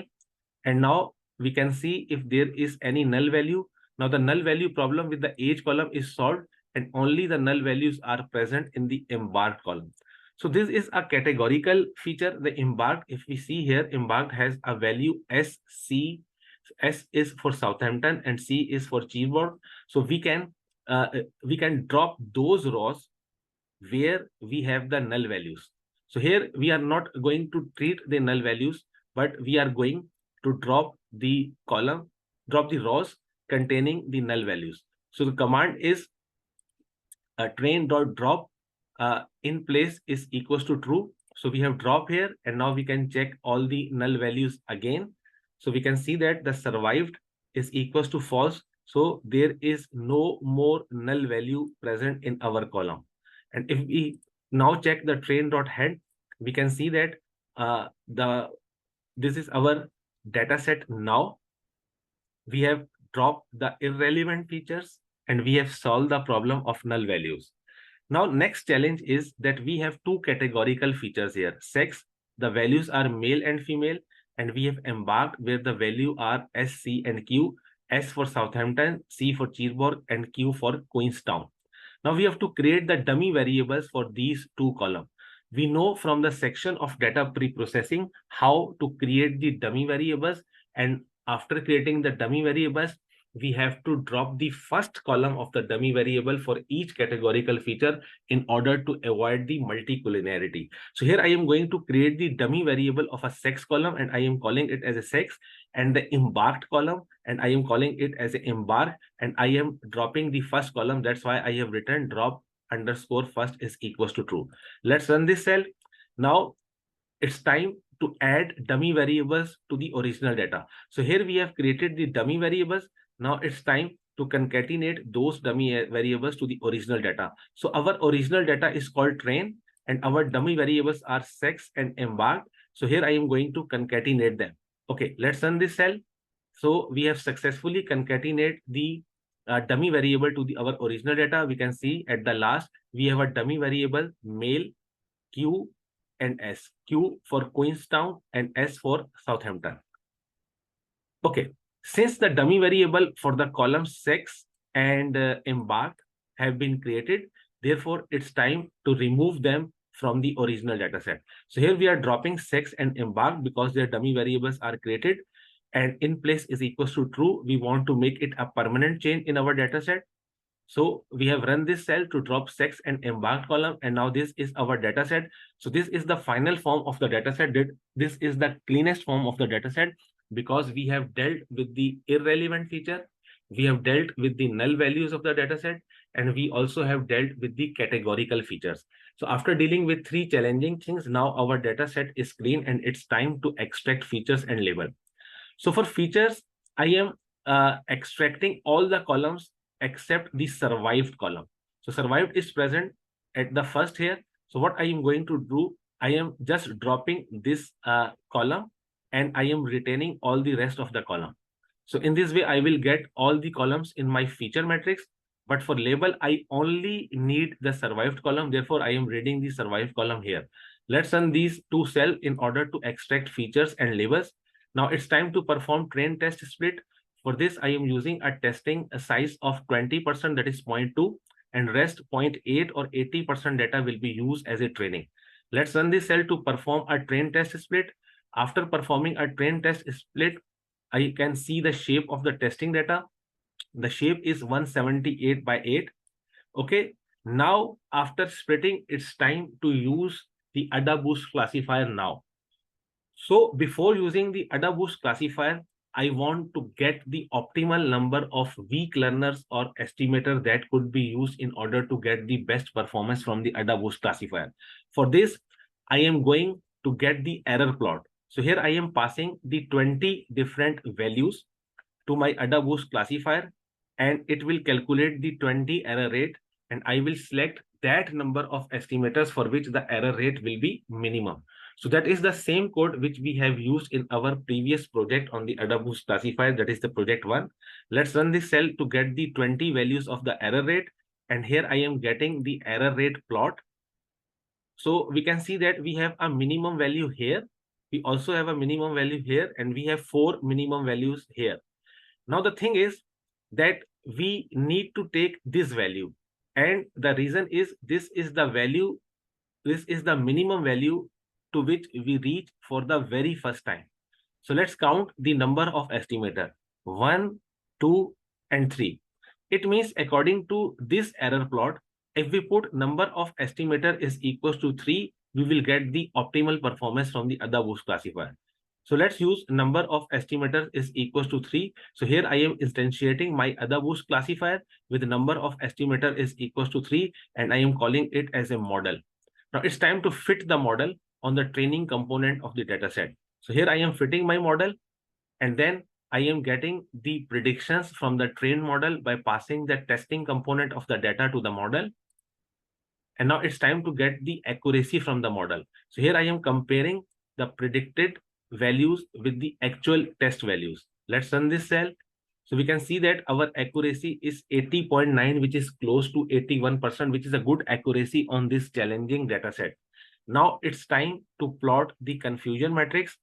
And now we can see if there is any null value. Now the null value problem with the age column is solved and only the null values are present in the embarked column. So this is a categorical feature, the embarked. If we see here, embarked has a value SC. S is for Southampton and C is for Cherbourg. So we can drop those rows where we have the null values. So here we are not going to treat the null values, but we are going to drop the column, drop the rows containing the null values. So the command is train.drop in place is equals to true. So we have drop here and now we can check all the null values again. So we can see that the survived is equals to false. So there is no more null value present in our column. And if we now check the train.head, we can see that this is our data set now. We have dropped the irrelevant features and we have solved the problem of null values. Now, next challenge is that we have two categorical features here. Sex, the values are male and female, and we have embarked where the value are S, C, and Q. S for Southampton, C for Cherbourg, and Q for Queenstown. Now we have to create the dummy variables for these two columns. We know from the section of data pre-processing how to create the dummy variables, and after creating the dummy variables, we have to drop the first column of the dummy variable for each categorical feature in order to avoid the multicollinearity. So here I am going to create the dummy variable of a sex column and I am calling it as a sex, and the embarked column and I am calling it as a embark, and I am dropping the first column. That's why I have written drop underscore first is equals to true. Let's run this cell. Now it's time to add dummy variables to the original data. So here we have created the dummy variables. Now it's time to concatenate those dummy variables to the original data. So our original data is called train and our dummy variables are sex and embarked. So here I am going to concatenate them. Okay, let's run this cell. So we have successfully concatenated the dummy variable to our original data. We can see at the last, we have a dummy variable male Q and S. Q for Queenstown and S for Southampton. Okay, since the dummy variable for the columns sex and embark have been created, therefore it's time to remove them from the original data set. So here we are dropping sex and embark because their dummy variables are created, and in place is equals to true. We want to make it a permanent chain in our data set. So we have run this cell to drop sex and embarked column, and now this is our data set. So this is the final form of the data set. This is the cleanest form of the data set because we have dealt with the irrelevant feature, we have dealt with the null values of the data set, and we also have dealt with the categorical features. So after dealing with three challenging things, now our data set is clean and it's time to extract features and label. So for features, I am extracting all the columns except the survived column. So survived is present at the first here. So what I am going to do, I am just dropping this column and I am retaining all the rest of the column. So in this way, I will get all the columns in my feature matrix. But for label, I only need the survived column. Therefore, I am reading the survived column here. Let's run these two cells in order to extract features and labels. Now it's time to perform train test split. For this, I am using a testing size of 20%, that is 0.2, and rest 0.8 or 80% data will be used as a training. Let's run this cell to perform a train test split. After performing a train test split, I can see the shape of the testing data. The shape is 178 by 8. Okay. Now, after splitting, it's time to use the AdaBoost classifier now. So before using the AdaBoost classifier, I want to get the optimal number of weak learners or estimator that could be used in order to get the best performance from the AdaBoost classifier. For this, I am going to get the error plot. So here I am passing the 20 different values to my AdaBoost classifier, and it will calculate the 20 error rate, and I will select that number of estimators for which the error rate will be minimum. So that is the same code which we have used in our previous project on the AdaBoost classifier, that is the project 1. Let's run this cell to get the 20 values of the error rate, and here I am getting the error rate plot. So we can see that we have a minimum value here, we also have a minimum value here, and we have 4 minimum values here. Now the thing is that we need to take this value, and the reason is this is the value, this is the minimum value to which we reach for the very first time. So let's count the number of estimator, 1, 2, and 3. It means according to this error plot, if we put number of estimator is equals to 3, we will get the optimal performance from the AdaBoost classifier. So let's use number of estimators is equals to 3. So here I am instantiating my AdaBoost classifier with number of estimator is equals to 3, and I am calling it as a model. Now it's time to fit the model on the training component of the dataset. So here I am fitting my model, and then I am getting the predictions from the trained model by passing the testing component of the data to the model. And now it's time to get the accuracy from the model. So here I am comparing the predicted values with the actual test values. Let's run this cell. So we can see that our accuracy is 80.9, which is close to 81%, which is a good accuracy on this challenging data set. Now it's time to plot the confusion matrix.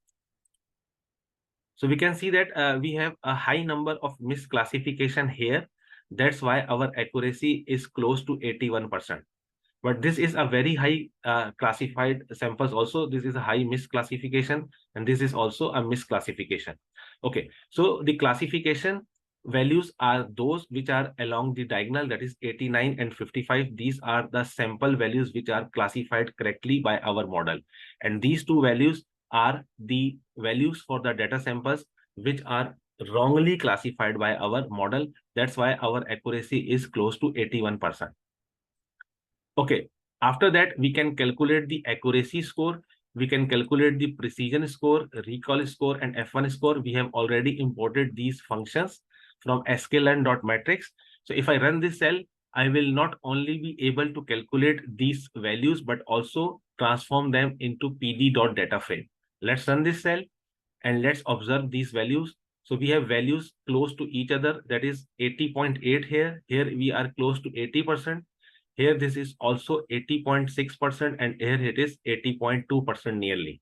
So we can see that we have a high number of misclassification here. That's why our accuracy is close to 81%. But this is a very high classified samples also. This is a high misclassification, and this is also a misclassification. Okay, so the classification values are those which are along the diagonal, that is 89 and 55. These are the sample values which are classified correctly by our model. And these two values are the values for the data samples which are wrongly classified by our model. That's why our accuracy is close to 81%. Okay, after that, we can calculate the accuracy score, we can calculate the precision score, recall score, and F1 score. We have already imported these functions from sklearn.matrix. So if I run this cell, I will not only be able to calculate these values, but also transform them into pd.data frame. Let's run this cell and let's observe these values. So we have values close to each other, that is 80.8 here. Here we are close to 80%. Here this is also 80.6% and here it is 80.2% nearly.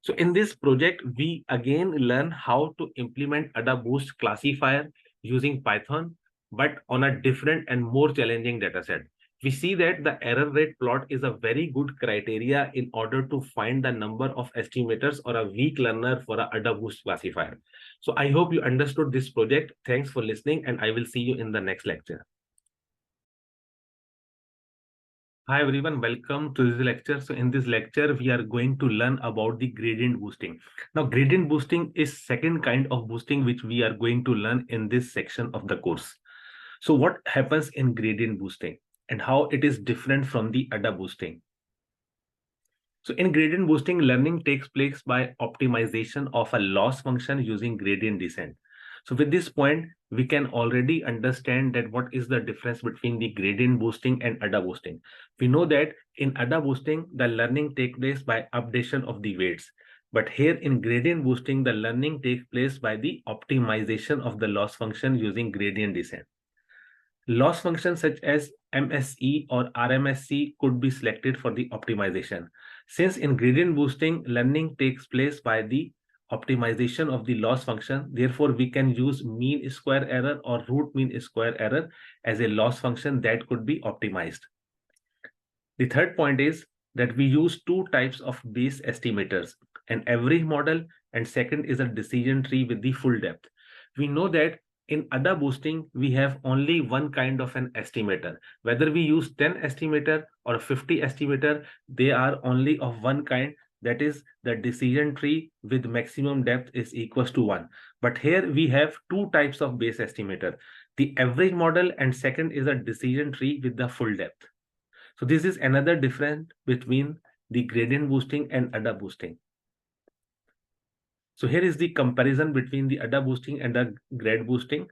So in this project, we again learn how to implement AdaBoost classifier using Python, but on a different and more challenging dataset. We see that the error rate plot is a very good criteria in order to find the number of estimators or a weak learner for a AdaBoost classifier. So I hope you understood this project. Thanks for listening, and I will see you in the next lecture. Hi everyone, welcome to this lecture. So in this lecture, we are going to learn about the gradient boosting. Now, gradient boosting is second kind of boosting which we are going to learn in this section of the course. So what happens in gradient boosting and how it is different from the ADA boosting? So in gradient boosting, learning takes place by optimization of a loss function using gradient descent. So with this point, we can already understand that what is the difference between the gradient boosting and ADA boosting. We know that in ADA boosting, the learning takes place by updation of the weights. But here in gradient boosting, the learning takes place by the optimization of the loss function using gradient descent. Loss functions such as MSE or RMSE could be selected for the optimization. Since in gradient boosting, learning takes place by the optimization of the loss function, therefore we can use mean square error or root mean square error as a loss function that could be optimized. The third point is that we use two types of base estimators, an average model and second is a decision tree with the full depth. We know that in ADA boosting, we have only one kind of an estimator. Whether we use 10 estimator or 50 estimator, they are only of one kind, that is the decision tree with maximum depth is equals to 1. But here we have two types of base estimator, the average model and second is a decision tree with the full depth. So this is another difference between the gradient boosting and ADA boosting. So here is the comparison between the ADA boosting and the grad boosting.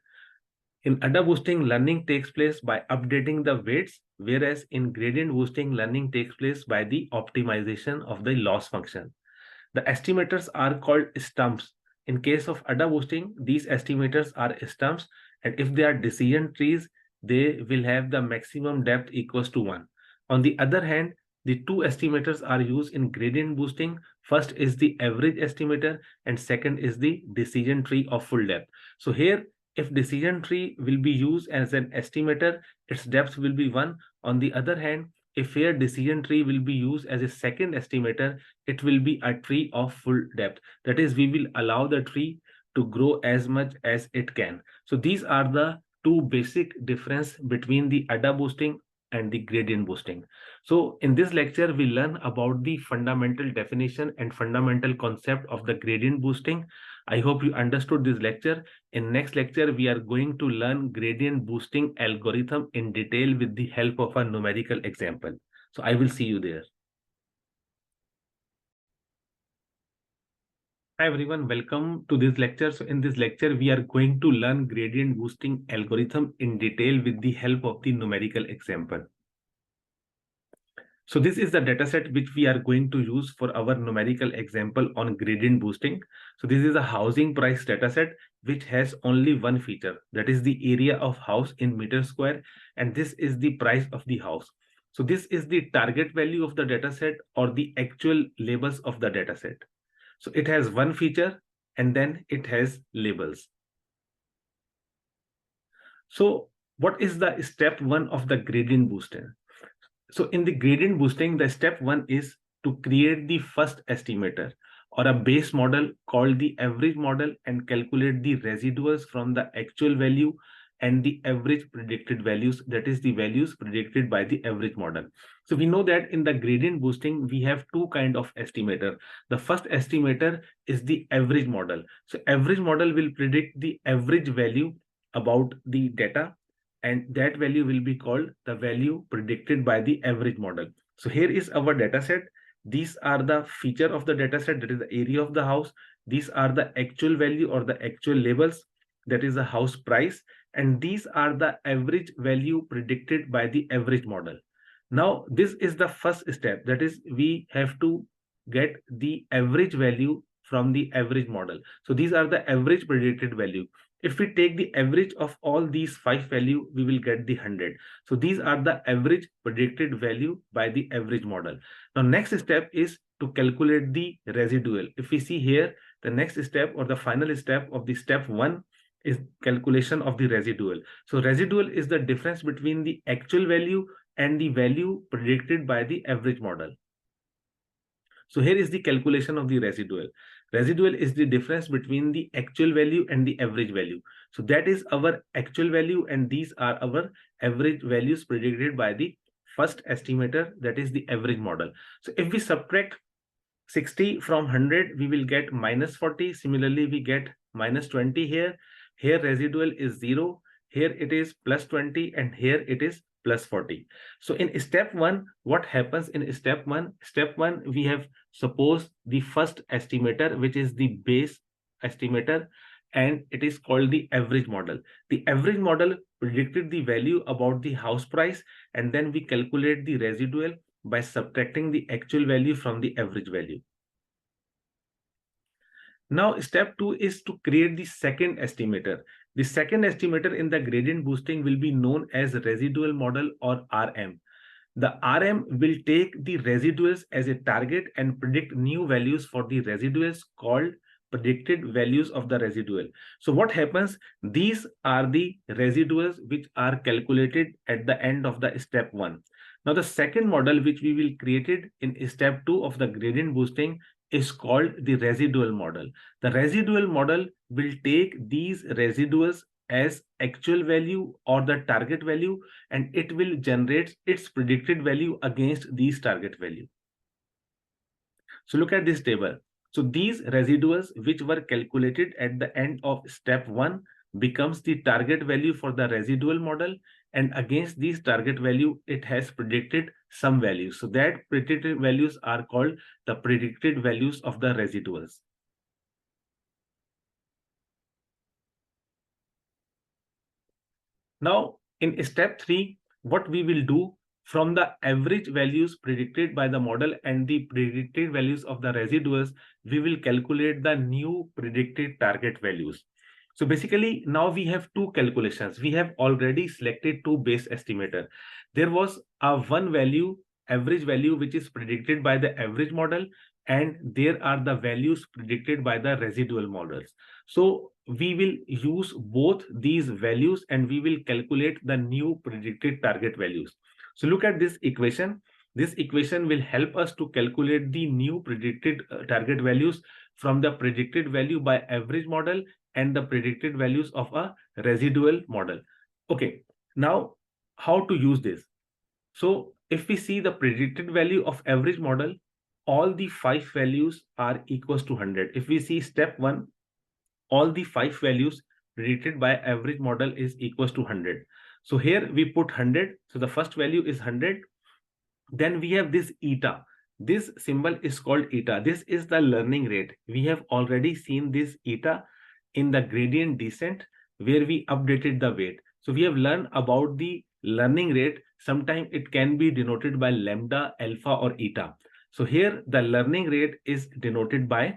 In ADA boosting, learning takes place by updating the weights, whereas in gradient boosting, learning takes place by the optimization of the loss function. The estimators are called stumps. In case of ADA boosting, these estimators are stumps, and if they are decision trees, they will have the maximum depth equals to 1. On the other hand, the two estimators are used in gradient boosting. First is the average estimator and second is the decision tree of full depth. So here, if decision tree will be used as an estimator, its depth will be 1. On the other hand, if here decision tree will be used as a second estimator, it will be a tree of full depth. That is, we will allow the tree to grow as much as it can. So these are the two basic difference between the ADA boosting and the gradient boosting. So in this lecture, we learn about the fundamental definition and fundamental concept of the gradient boosting. I hope you understood this lecture. In next lecture, we are going to learn gradient boosting algorithm in detail with the help of a numerical example. So I will see you there. Hi everyone, welcome to this lecture. So in this lecture, we are going to learn gradient boosting algorithm in detail with the help of the numerical example. So this is the dataset which we are going to use for our numerical example on gradient boosting. So this is a housing price dataset which has only one feature, that is the area of house in meter square, and this is the price of the house. So this is the target value of the dataset or the actual labels of the dataset. So it has one feature and then it has labels. So what is the step 1 of the gradient boosting? So in the gradient boosting, the step 1 is to create the first estimator or a base model called the average model and calculate the residuals from the actual value and the average predicted values, that is the values predicted by the average model. So we know that in the gradient boosting, we have two kind of estimator. The first estimator is the average model. So average model will predict the average value about the data, and that value will be called the value predicted by the average model. So here is our data set. These are the feature of the data set, that is the area of the house. These are the actual value or the actual labels, that is the house price. And these are the average value predicted by the average model. Now, this is the first step, that is we have to get the average value from the average model. So these are the average predicted value. If we take the average of all these 5 value, we will get the 100. So these are the average predicted value by the average model. Now next step is to calculate the residual. If we see here, the next step or the final step of the step 1 is calculation of the residual. So residual is the difference between the actual value and the value predicted by the average model. So here is the calculation of the residual. Residual is the difference between the actual value and the average value. So that is our actual value, and these are our average values predicted by the first estimator, that is the average model. So if we subtract 60 from 100, we will get minus 40. Similarly, we get minus 20 here. Here residual is 0. Here it is plus 20, and here it is plus 40. So in step 1, what happens in step 1? Step 1, we have suppose the first estimator, which is the base estimator, and it is called the average model. The average model predicted the value about the house price, and then we calculate the residual by subtracting the actual value from the average value. Now, step 2 is to create the second estimator. The second estimator in the gradient boosting will be known as residual model, or RM. The RM will take the residuals as a target and predict new values for the residuals called predicted values of the residual. So what happens? These are the residuals which are calculated at the end of the step 1. Now the second model which we will created in step 2 of the gradient boosting is called the residual model. The residual model will take these residuals as actual value or the target value, and it will generate its predicted value against these target value. So look at this table. So these residuals which were calculated at the end of step 1 becomes the target value for the residual model, and against these target value it has predicted some values. So that predicted values are called the predicted values of the residuals. Now in step 3, what we will do, from the average values predicted by the model and the predicted values of the residuals, we will calculate the new predicted target values. So basically now we have two calculations. We have already selected two base estimator. There was a one value, average value, which is predicted by the average model, and there are the values predicted by the residual models. So we will use both these values and we will calculate the new predicted target values. So look at this equation. This equation will help us to calculate the new predicted target values from the predicted value by average model and the predicted values of a residual model. Okay, now how to use this? So if we see the predicted value of average model, all the 5 values are equals to 100. If we see step 1, all the 5 values predicted by average model is equals to 100. So here we put 100. So the first value is 100. Then we have this eta. This symbol is called eta. This is the learning rate. We have already seen this eta in the gradient descent where we updated the weight. So we have learned about the learning rate. Sometimes it can be denoted by lambda, alpha, or eta. So here the learning rate is denoted by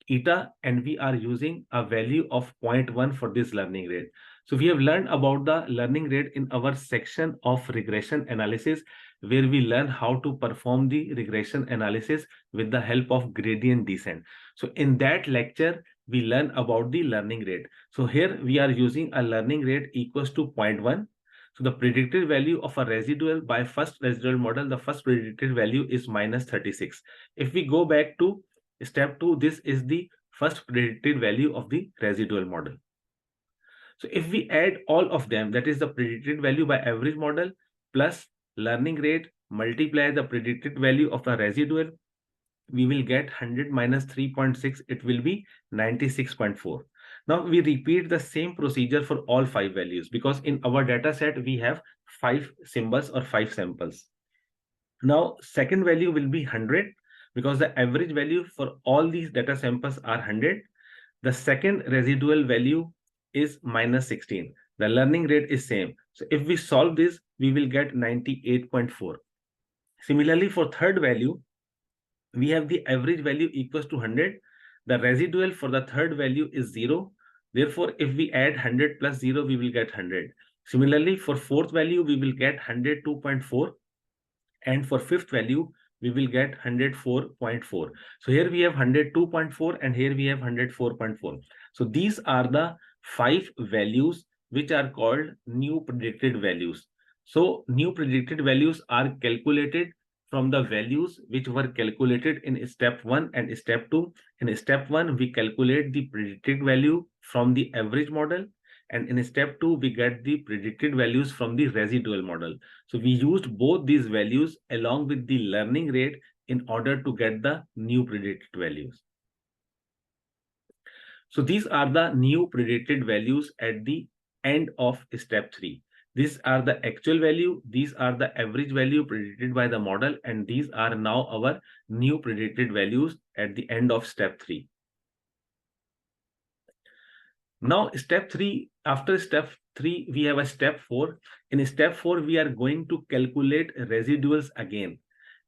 eta, and we are using a value of 0.1 for this learning rate. So we have learned about the learning rate in our section of regression analysis, where we learn how to perform the regression analysis with the help of gradient descent. So in that lecture, we learn about the learning rate. So here we are using a learning rate equals to 0.1. So the predicted value of a residual by first residual model, the first predicted value is minus 36. If we go back to step 2, this is the first predicted value of the residual model. So if we add all of them, that is the predicted value by average model plus learning rate, multiply the predicted value of the residual, we will get 100 minus 3.6, it will be 96.4. Now we repeat the same procedure for all 5 values, because in our data set we have 5 symbols or 5 samples. Now second value will be 100, because the average value for all these data samples are 100. The second residual value is minus 16. The learning rate is same. So if we solve this, we will get 98.4. Similarly, for third value, we have the average value equals to 100. The residual for the third value is 0. Therefore, if we add 100 plus 0, we will get 100. Similarly, for fourth value, we will get 102.4. And for fifth value, we will get 104.4. So here we have 102.4 and here we have 104.4. So these are the 5 values which are called new predicted values. So new predicted values are calculated from the values which were calculated in step 1 and step 2. In step 1, we calculate the predicted value from the average model. And in step 2, we get the predicted values from the residual model. So we used both these values along with the learning rate in order to get the new predicted values. So these are the new predicted values at the end of step 3. These are the actual value, these are the average value predicted by the model, and these are now our new predicted values at the end of step 3. Now, step 3, after step 3, we have a step 4. In step 4, we are going to calculate residuals again.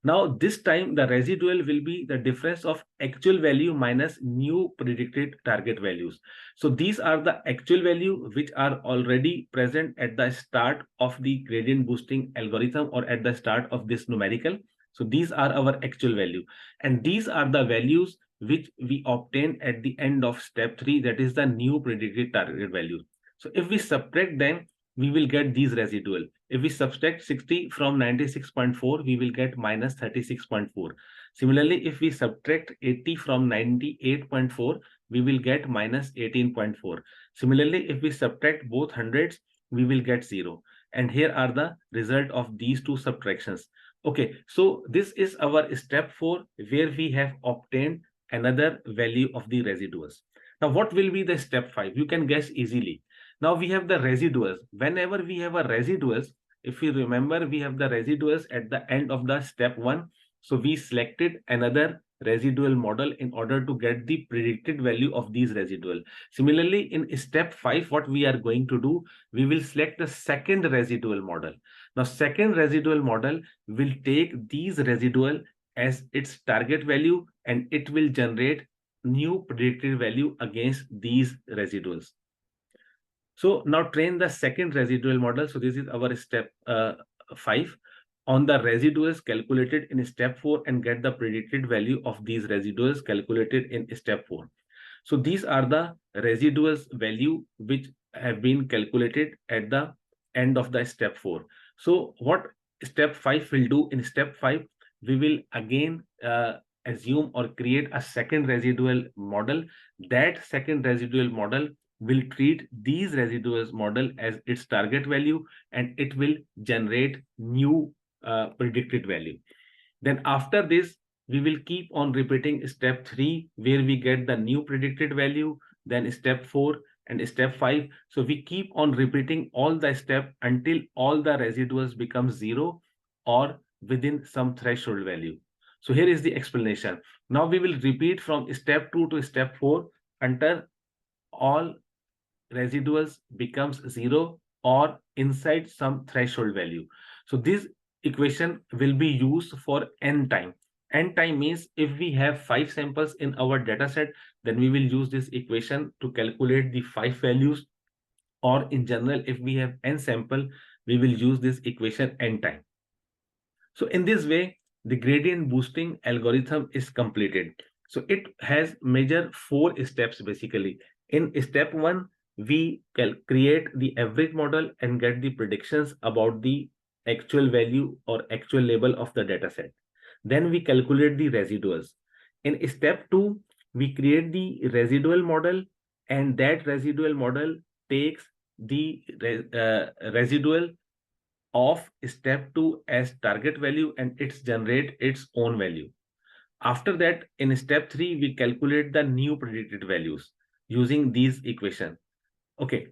Now, this time the residual will be the difference of actual value minus new predicted target values. So these are the actual value which are already present at the start of the gradient boosting algorithm or at the start of this numerical. So these are our actual value. And these are the values which we obtain at the end of step 3, that is the new predicted target value. So if we subtract them, we will get these residual. If we subtract 60 from 96.4, we will get minus 36.4. Similarly, if we subtract 80 from 98.4, we will get minus 18.4. Similarly, if we subtract both hundreds, we will get 0. And here are the result of these two subtractions. Okay, so this is our step 4 where we have obtained another value of the residuals. Now, what will be the step 5? You can guess easily. Now we have the residuals. Whenever we have a residuals, if you remember, we have the residuals at the end of the step 1. So we selected another residual model in order to get the predicted value of these residual. Similarly, in step 5, what we are going to do, we will select the second residual model. Now, second residual model will take these residual as its target value and it will generate new predicted value against these residuals. So now train the second residual model. So this is our step 5 on the residuals calculated in step 4 and get the predicted value of these residuals calculated in step 4. So these are the residuals value which have been calculated at the end of the step 4. So what step 5 will do, in step 5, we will again assume or create a second residual model. That second residual model will treat these residuals model as its target value and it will generate new predicted value. Then after this, we will keep on repeating step 3 where we get the new predicted value, then step 4 and step 5. So we keep on repeating all the steps until all the residuals become 0 or within some threshold value. So here is the explanation. Now we will repeat from step 2 to step 4 until all residuals becomes 0 or inside some threshold value. So this equation will be used for n time. N time means if we have 5 samples in our data set, then we will use this equation to calculate the 5 values, or in general, if we have n sample, we will use this equation n time. So in this way, the gradient boosting algorithm is completed. So it has major 4 steps basically. In step 1, we create the average model and get the predictions about the actual value or actual label of the data set. Then we calculate the residuals. In step 2, we create the residual model and that residual model takes the residual of step 2 as target value and it's generate its own value. After that, in step 3, we calculate the new predicted values using these equations. Okay,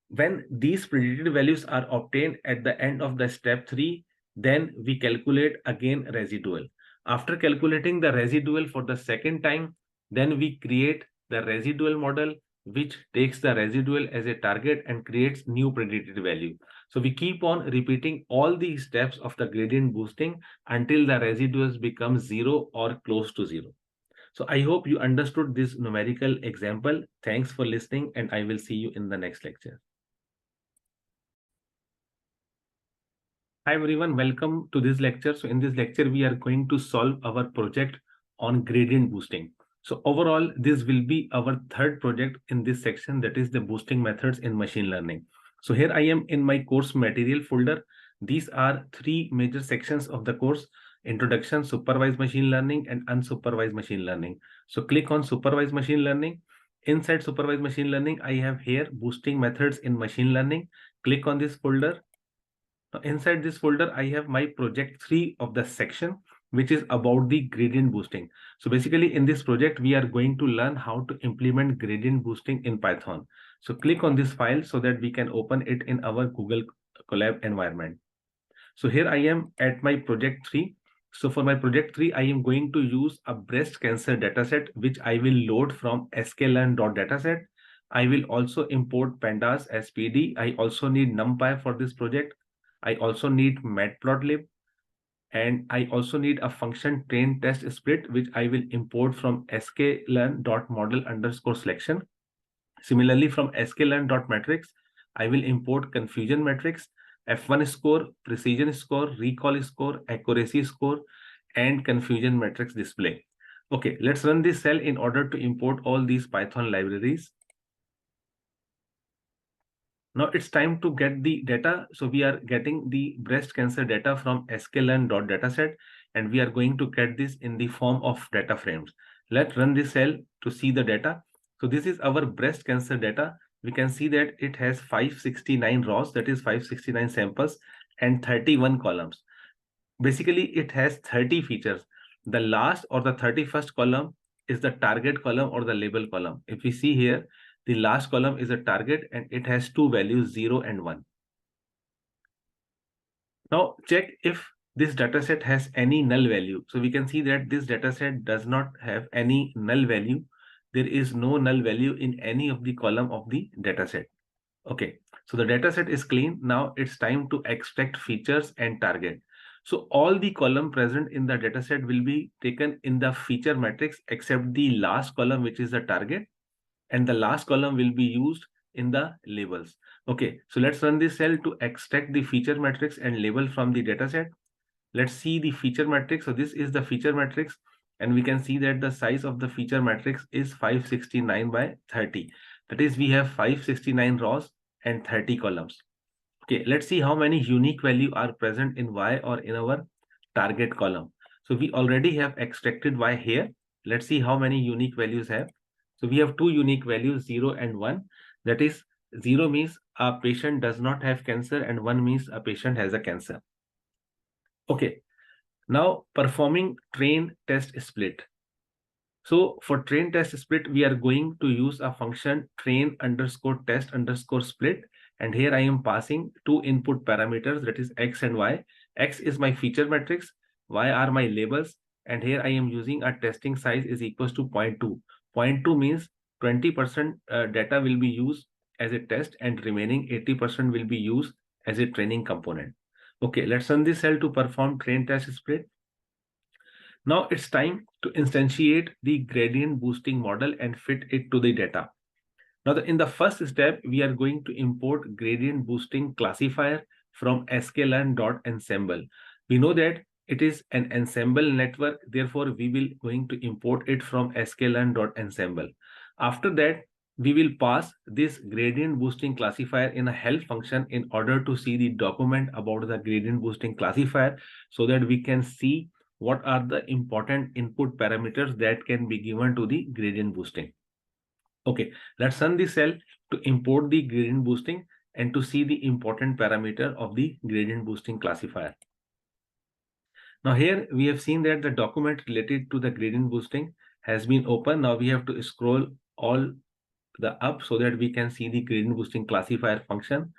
when these predicted values are obtained at the end of the step 3, then we calculate again residual. After calculating the residual for the second time, then we create the residual model which takes the residual as a target and creates new predicted value. So we keep on repeating all these steps of the gradient boosting until the residuals become 0 or close to 0. So I hope you understood this numerical example. Thanks for listening, and I will see you in the next lecture. Hi everyone, welcome to this lecture. So in this lecture, we are going to solve our project on gradient boosting. So overall, this will be our third project in this section, that is the boosting methods in machine learning. So here I am in my course material folder. These are three major sections of the course: introduction, supervised machine learning, and unsupervised machine learning. So click on supervised machine learning. Inside supervised machine learning, I have here boosting methods in machine learning. Click on this folder. Now, inside this folder, I have my project 3 of the section, which is about the gradient boosting. So basically in this project, we are going to learn how to implement gradient boosting in Python. So click on this file so that we can open it in our Google Colab environment. So here I am at my project 3. So for my project 3, I am going to use a breast cancer dataset, which I will load from sklearn.dataset. I will also import pandas as PD. I also need NumPy for this project. I also need matplotlib, and I also need a function train test split, which I will import from sklearn.model_selection. Similarly, from sklearn.matrix, I will import confusion matrix, F1 score, precision score, recall score, accuracy score, and confusion matrix display. Okay, let's run this cell in order to import all these Python libraries. Now it's time to get the data. So we are getting the breast cancer data from sklearn.dataset, and we are going to get this in the form of data frames. Let's run this cell to see the data. So this is our breast cancer data. We can see that it has 569 rows, that is 569 samples, and 31 columns. Basically, it has 30 features. The last or the 31st column is the target column or the label column. If we see here, the last column is a target and it has two values, 0 and 1. Now check if this dataset has any null value. So we can see that this dataset does not have any null value. There is no null value in any of the column of the dataset. Okay, so the dataset is clean. Now it's time to extract features and target. So all the column present in the dataset will be taken in the feature matrix except the last column, which is the target, and the last column will be used in the labels. Okay, so let's run this cell to extract the feature matrix and label from the dataset. Let's see the feature matrix. So this is the feature matrix, and we can see that the size of the feature matrix is 569 by 30. That is, we have 569 rows and 30 columns. Okay, let's see how many unique value are present in Y or in our target column. So we already have extracted Y here. Let's see how many unique values have. So we have two unique values, 0 and 1. That is, 0 means a patient does not have cancer and 1 means a patient has a cancer. Okay, now performing train test split. So for train test split, we are going to use a function train_test_split. And here I am passing two input parameters, that is X and Y. X is my feature matrix, Y are my labels. And here I am using a testing size is equals to 0.2. 0.2 means 20% data will be used as a test and remaining 80% will be used as a training component. Okay, let's run this cell to perform train test split. Now it's time to instantiate the gradient boosting model and fit it to the data. Now in the first step, we are going to import gradient boosting classifier from sklearn.ensemble. We know that it is an ensemble network, therefore we will going to import it from sklearn.ensemble. After that, we will pass this gradient boosting classifier in a help function in order to see the document about the gradient boosting classifier so that we can see what are the important input parameters that can be given to the gradient boosting. Okay, let's run the cell to import the gradient boosting and to see the important parameter of the gradient boosting classifier. Now here we have seen that the document related to the gradient boosting has been opened. Now we have to scroll all the up so that we can see the gradient boosting classifier function.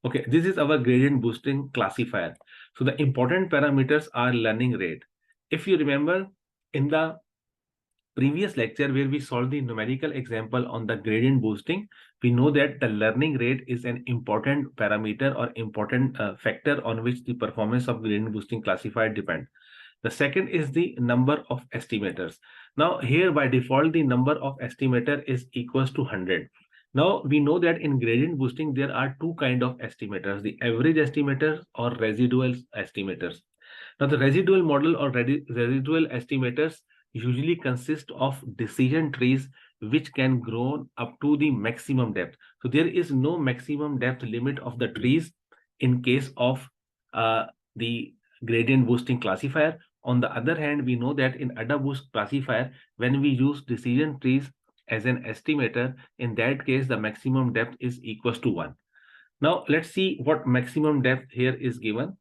Okay, this is our gradient boosting classifier. So the important parameters are learning rate. If you remember in the previous lecture where we solved the numerical example on the gradient boosting, we know that the learning rate is an important parameter or important factor on which the performance of gradient boosting classifier depends. The second is the number of estimators. Now here by default, the number of estimator is equals to 100. Now we know that in gradient boosting, there are two kind of estimators, the average estimators or residual estimators. Now the residual model or residual estimators usually consist of decision trees which can grow up to the maximum depth. So there is no maximum depth limit of the trees in case of the gradient boosting classifier. On the other hand, we know that in AdaBoost classifier, when we use decision trees as an estimator, in that case, the maximum depth is equals to 1. Now, let's see what maximum depth here is given.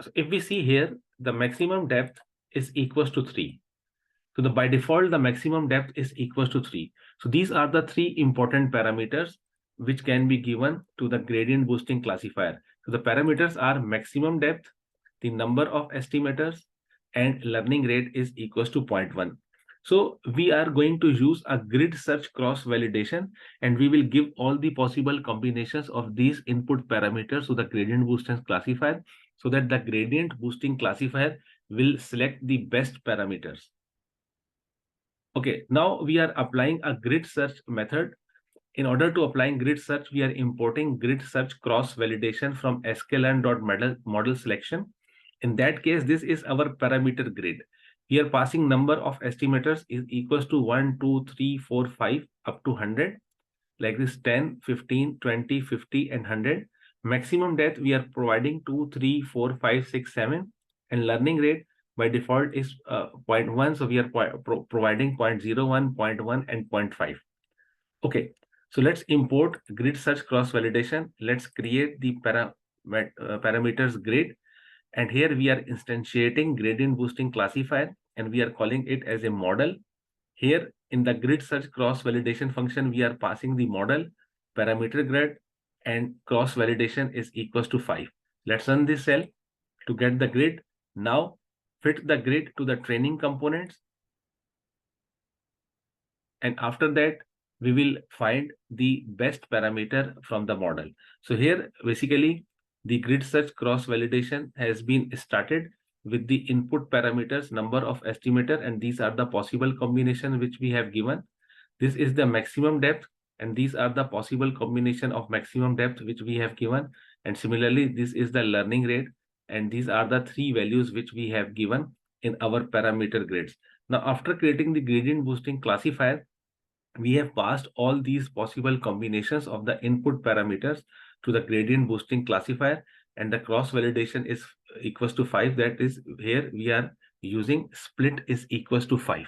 So if we see here, the maximum depth is equals to 3. So by default, the maximum depth is equals to 3. So these are the three important parameters which can be given to the gradient boosting classifier. So the parameters are maximum depth, the number of estimators, and learning rate is equals to 0.1. So we are going to use a grid search cross validation, and we will give all the possible combinations of these input parameters to the gradient boosting classifier so that the gradient boosting classifier will select the best parameters. Okay, now we are applying a grid search method. In order to applying grid search, we are importing grid search cross validation from sklearn.model selection. In that case, this is our parameter grid. We are passing number of estimators is equals to 1, 2, 3, 4, 5 up to 100. Like this 10, 15, 20, 50, and 100. Maximum depth we are providing 2, 3, 4, 5, 6, 7. And learning rate by default is 0.1. So we are providing 0.01, 0.1, and 0.5. Okay, so let's import grid search cross validation. Let's create the parameters grid. And here we are instantiating gradient boosting classifier, and we are calling it as a model. Here in the grid search cross validation function, we are passing the model, parameter grid, and cross validation is equals to 5. Let's run this cell to get the grid. Now fit the grid to the training components. And after that, we will find the best parameter from the model. So here, basically, the grid search cross validation has been started with the input parameters, number of estimator, and these are the possible combinations which we have given. This is the maximum depth, and these are the possible combination of maximum depth which we have given. And similarly, this is the learning rate, and these are the three values which we have given in our parameter grids. Now, after creating the gradient boosting classifier, we have passed all these possible combinations of the input parameters to the gradient boosting classifier, and the cross validation is equals to 5. That is, here we are using split is equals to 5.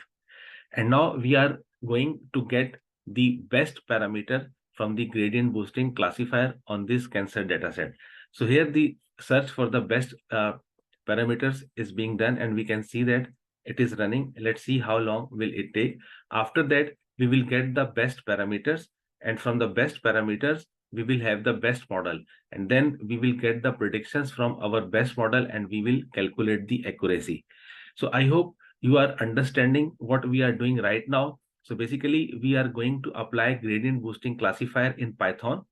And now we are going to get the best parameter from the gradient boosting classifier on this cancer dataset. So here the search for the best parameters is being done, and we can see that it is running. Let's see how long will it take. After that, we will get the best parameters, and from the best parameters, we will have the best model, and then we will get the predictions from our best model, and we will calculate the accuracy. So I hope you are understanding what we are doing right now. So basically, we are going to apply gradient boosting classifier in Python,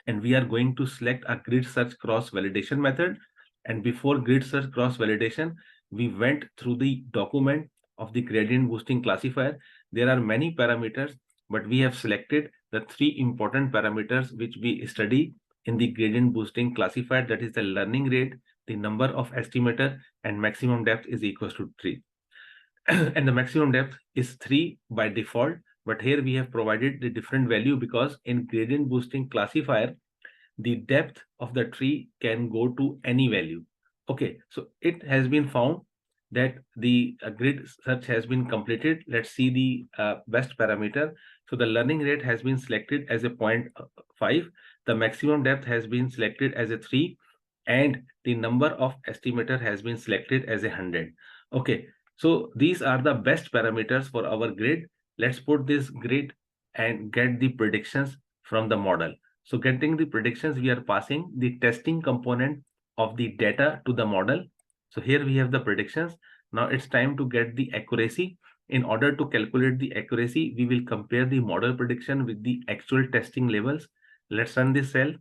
and we are going to select a grid search cross validation method. And before grid search cross validation, we went through the document of the gradient boosting classifier. There are many parameters, but we have selected the three important parameters which we study in the gradient boosting classifier, that is the learning rate, the number of estimator, and maximum depth is equals to 3. And the maximum depth is 3 by default, but here we have provided the different value because in gradient boosting classifier, the depth of the tree can go to any value. Okay, so it has been found that the grid search has been completed. Let's see the best parameter. So the learning rate has been selected as a 0.5. The maximum depth has been selected as a 3, and the number of estimator has been selected as 100. Okay, so these are the best parameters for our grid. Let's put this grid and get the predictions from the model. So getting the predictions, we are passing the testing component of the data to the model. So here we have the predictions. Now it's time to get the accuracy. In order to calculate the accuracy, we will compare the model prediction with the actual testing levels. Let's run this cell.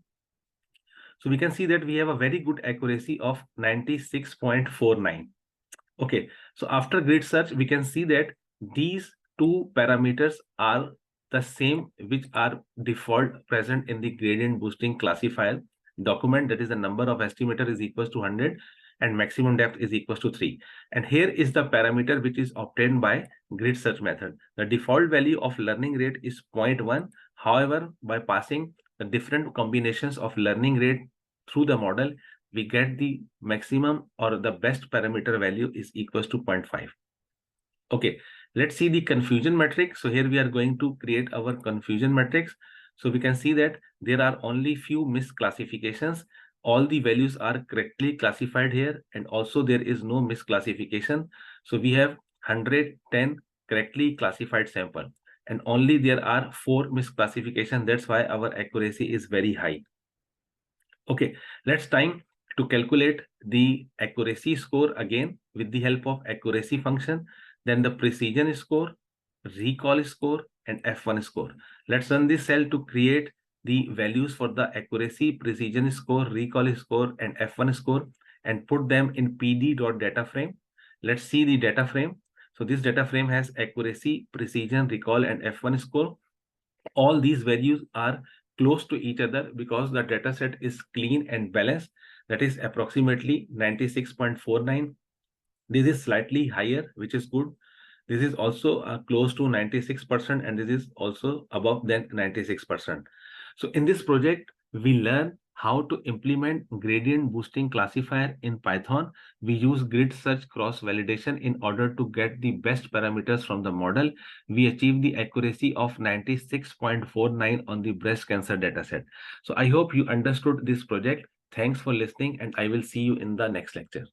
So we can see that we have a very good accuracy of 96.49. Okay, so after grid search, we can see that these two parameters are the same, which are default present in the gradient boosting classifier document. That is, the number of estimator is equals to 100 and maximum depth is equals to 3. And here is the parameter which is obtained by grid search method. The default value of learning rate is 0.1. However, by passing the different combinations of learning rate through the model, we get the maximum or the best parameter value is equals to 0.5. Okay, let's see the confusion matrix. So here we are going to create our confusion matrix. So we can see that there are only few misclassifications. All the values are correctly classified here, and also there is no misclassification. So we have 110 correctly classified sample, and only there are 4 misclassification. That's why our accuracy is very high. Okay, let's time to calculate the accuracy score again with the help of accuracy function, then the precision score, recall score, and F1 score. Let's run this cell to create the values for the accuracy, precision score, recall score, and F1 score, and put them in pd.data frame. Let's see the data frame. So this data frame has accuracy, precision, recall, and F1 score. All these values are close to each other because the data set is clean and balanced. That is approximately 96.49. This is slightly higher, which is good. This is also close to 96%, and this is also above than 96%. So in this project, we learn how to implement gradient boosting classifier in Python. We use grid search cross validation in order to get the best parameters from the model. We achieve the accuracy of 96.49 on the breast cancer dataset. So I hope you understood this project. Thanks for listening, and I will see you in the next lecture.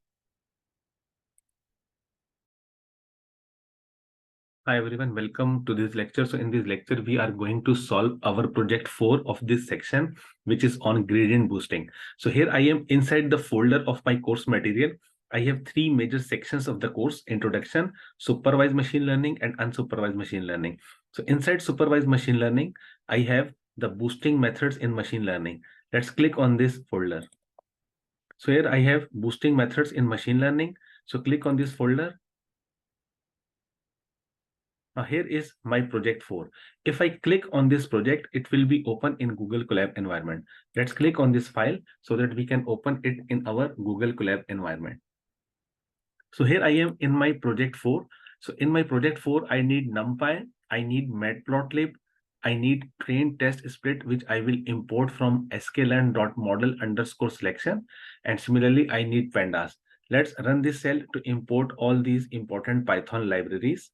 Hi everyone, welcome to this lecture. So in this lecture, we are going to solve our project 4 of this section, which is on gradient boosting. So here I am inside the folder of my course material. I have 3 major sections of the course: introduction, supervised machine learning, and unsupervised machine learning. So inside supervised machine learning, I have the boosting methods in machine learning. Let's click on this folder. So here I have boosting methods in machine learning. So click on this folder. Now here is my project 4. If I click on this project, it will be open in Google Colab environment. Let's click on this file so that we can open it in our Google Colab environment. So here I am in my project 4. So in my project 4, I need NumPy, I need Matplotlib, I need train test split, which I will import from sklearn.model_selection. And similarly, I need pandas. Let's run this cell to import all these important Python libraries.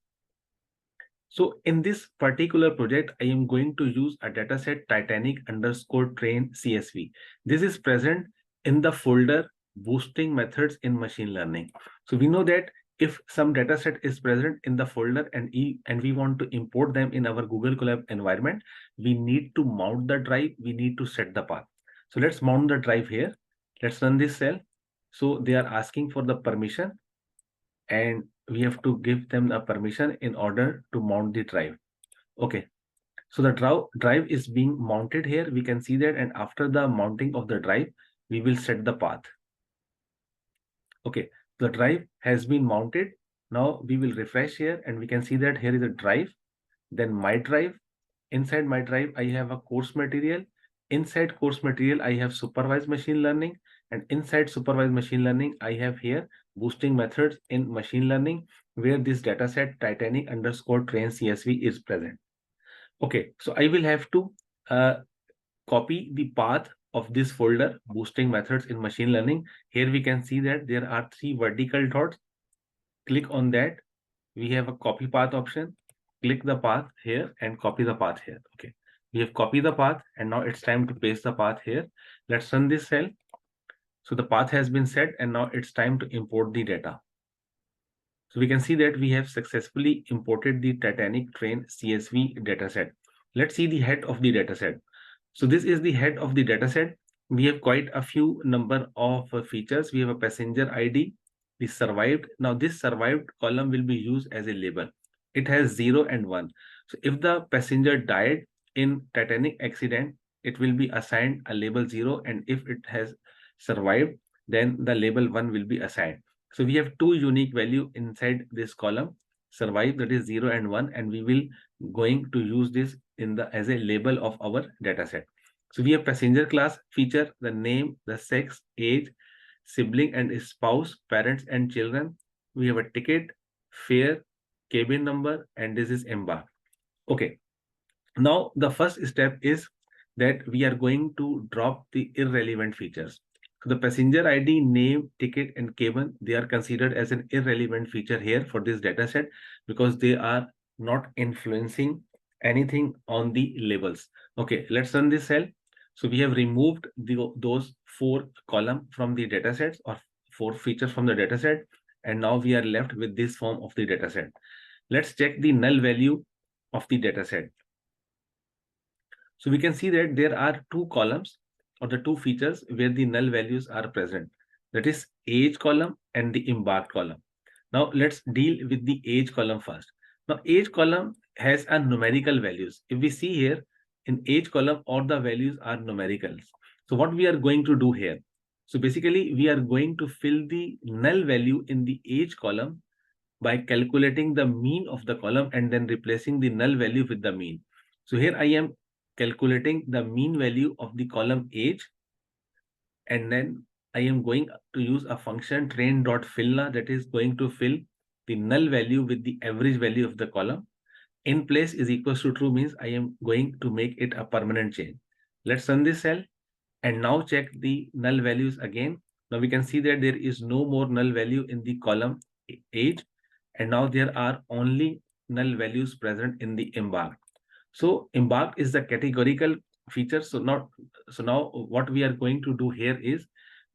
So in this particular project, I am going to use a dataset Titanic_train CSV. This is present in the folder boosting methods in machine learning. So we know that if some dataset is present in the folder and we want to import them in our Google Colab environment, we need to mount the drive, we need to set the path. So let's mount the drive here. Let's run this cell. So they are asking for the permission, and we have to give them the permission in order to mount the drive. Okay, so the drive is being mounted here. We can see that, and after the mounting of the drive, we will set the path. Okay, the drive has been mounted. Now we will refresh here, and we can see that here is a drive, then my drive. Inside my drive, I have a course material. Inside course material, I have supervised machine learning, and inside supervised machine learning, I have here boosting methods in machine learning, where this dataset Titanic_train CSV is present. Okay, so I will have to copy the path of this folder boosting methods in machine learning. Here we can see that there are 3 vertical dots. Click on that. We have a copy path option. Click the path here and copy the path here. Okay, we have copied the path, and now it's time to paste the path here. Let's run this cell. So the path has been set, and now it's time to import the data. So we can see that we have successfully imported the Titanic_train CSV dataset. Let's see the head of the dataset. So this is the head of the dataset. We have quite a few number of features. We have a passenger ID, the survived. Now this survived column will be used as a label. It has 0 and 1. So if the passenger died in Titanic accident, it will be assigned a label 0, and if it has survived, then the label 1 will be assigned. So we have two unique value inside this column, survive, that is 0 and 1, and we will going to use this in the as a label of our data set. So we have passenger class feature, the name, the sex, age, sibling and spouse, parents and children. We have a ticket, fare, cabin number, and this is embark. Okay. Now the first step is that we are going to drop the irrelevant features. So the passenger ID, name, ticket, and cabin, they are considered as an irrelevant feature here for this data set because they are not influencing anything on the labels. Okay, let's run this cell. So we have removed those 4 column from the data sets, or 4 features from the data set, and now we are left with this form of the data set. Let's check the null value of the data set. So we can see that there are 2 columns or the 2 features where the null values are present. That is age column and the embarked column. Now let's deal with the age column first. Now age column has a numerical values. If we see here in age column, all the values are numericals. So what we are going to do here? So basically we are going to fill the null value in the age column by calculating the mean of the column and then replacing the null value with the mean. So here I am calculating the mean value of the column age, and then I am going to use a function train.fillna that is going to fill the null value with the average value of the column. In place is equals to true means I am going to make it a permanent change. Let's run this cell and now check the null values again. Now we can see that there is no more null value in the column age, and now there are only null values present in the embark. So embark is the categorical feature. So now what we are going to do here is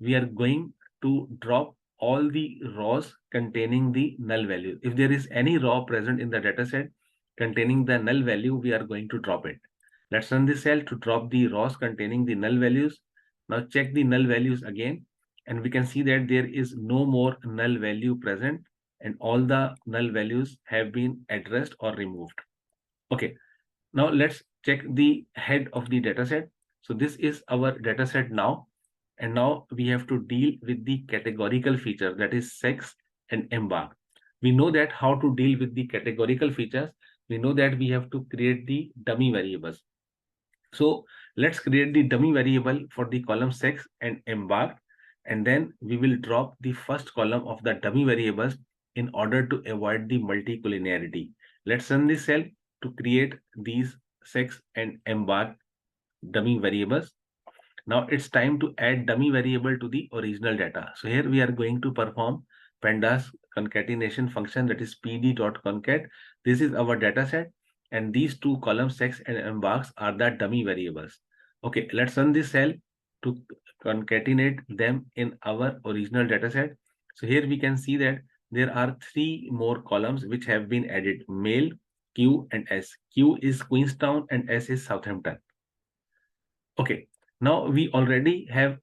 we are going to drop all the rows containing the null value. If there is any row present in the data set containing the null value, we are going to drop it. Let's run this cell to drop the rows containing the null values. Now check the null values again, and we can see that there is no more null value present, and all the null values have been addressed or removed. Okay, now let's check the head of the dataset. So this is our dataset now, and now we have to deal with the categorical feature, that is sex and embark. We know that how to deal with the categorical features. We know that we have to create the dummy variables. So let's create the dummy variable for the column sex and embark, and then we will drop the first column of the dummy variables in order to avoid the multicollinearity. Let's run this cell to create these sex and embark dummy variables. Now it's time to add dummy variable to the original data. So here we are going to perform pandas concatenation function, that is pd.concat. This is our data set, and these 2 columns sex and embarks are the dummy variables. Okay, let's run this cell to concatenate them in our original data set. So here we can see that there are 3 more columns which have been added: male, Q, and S. Q is Queenstown and S is Southampton. Okay, now we already have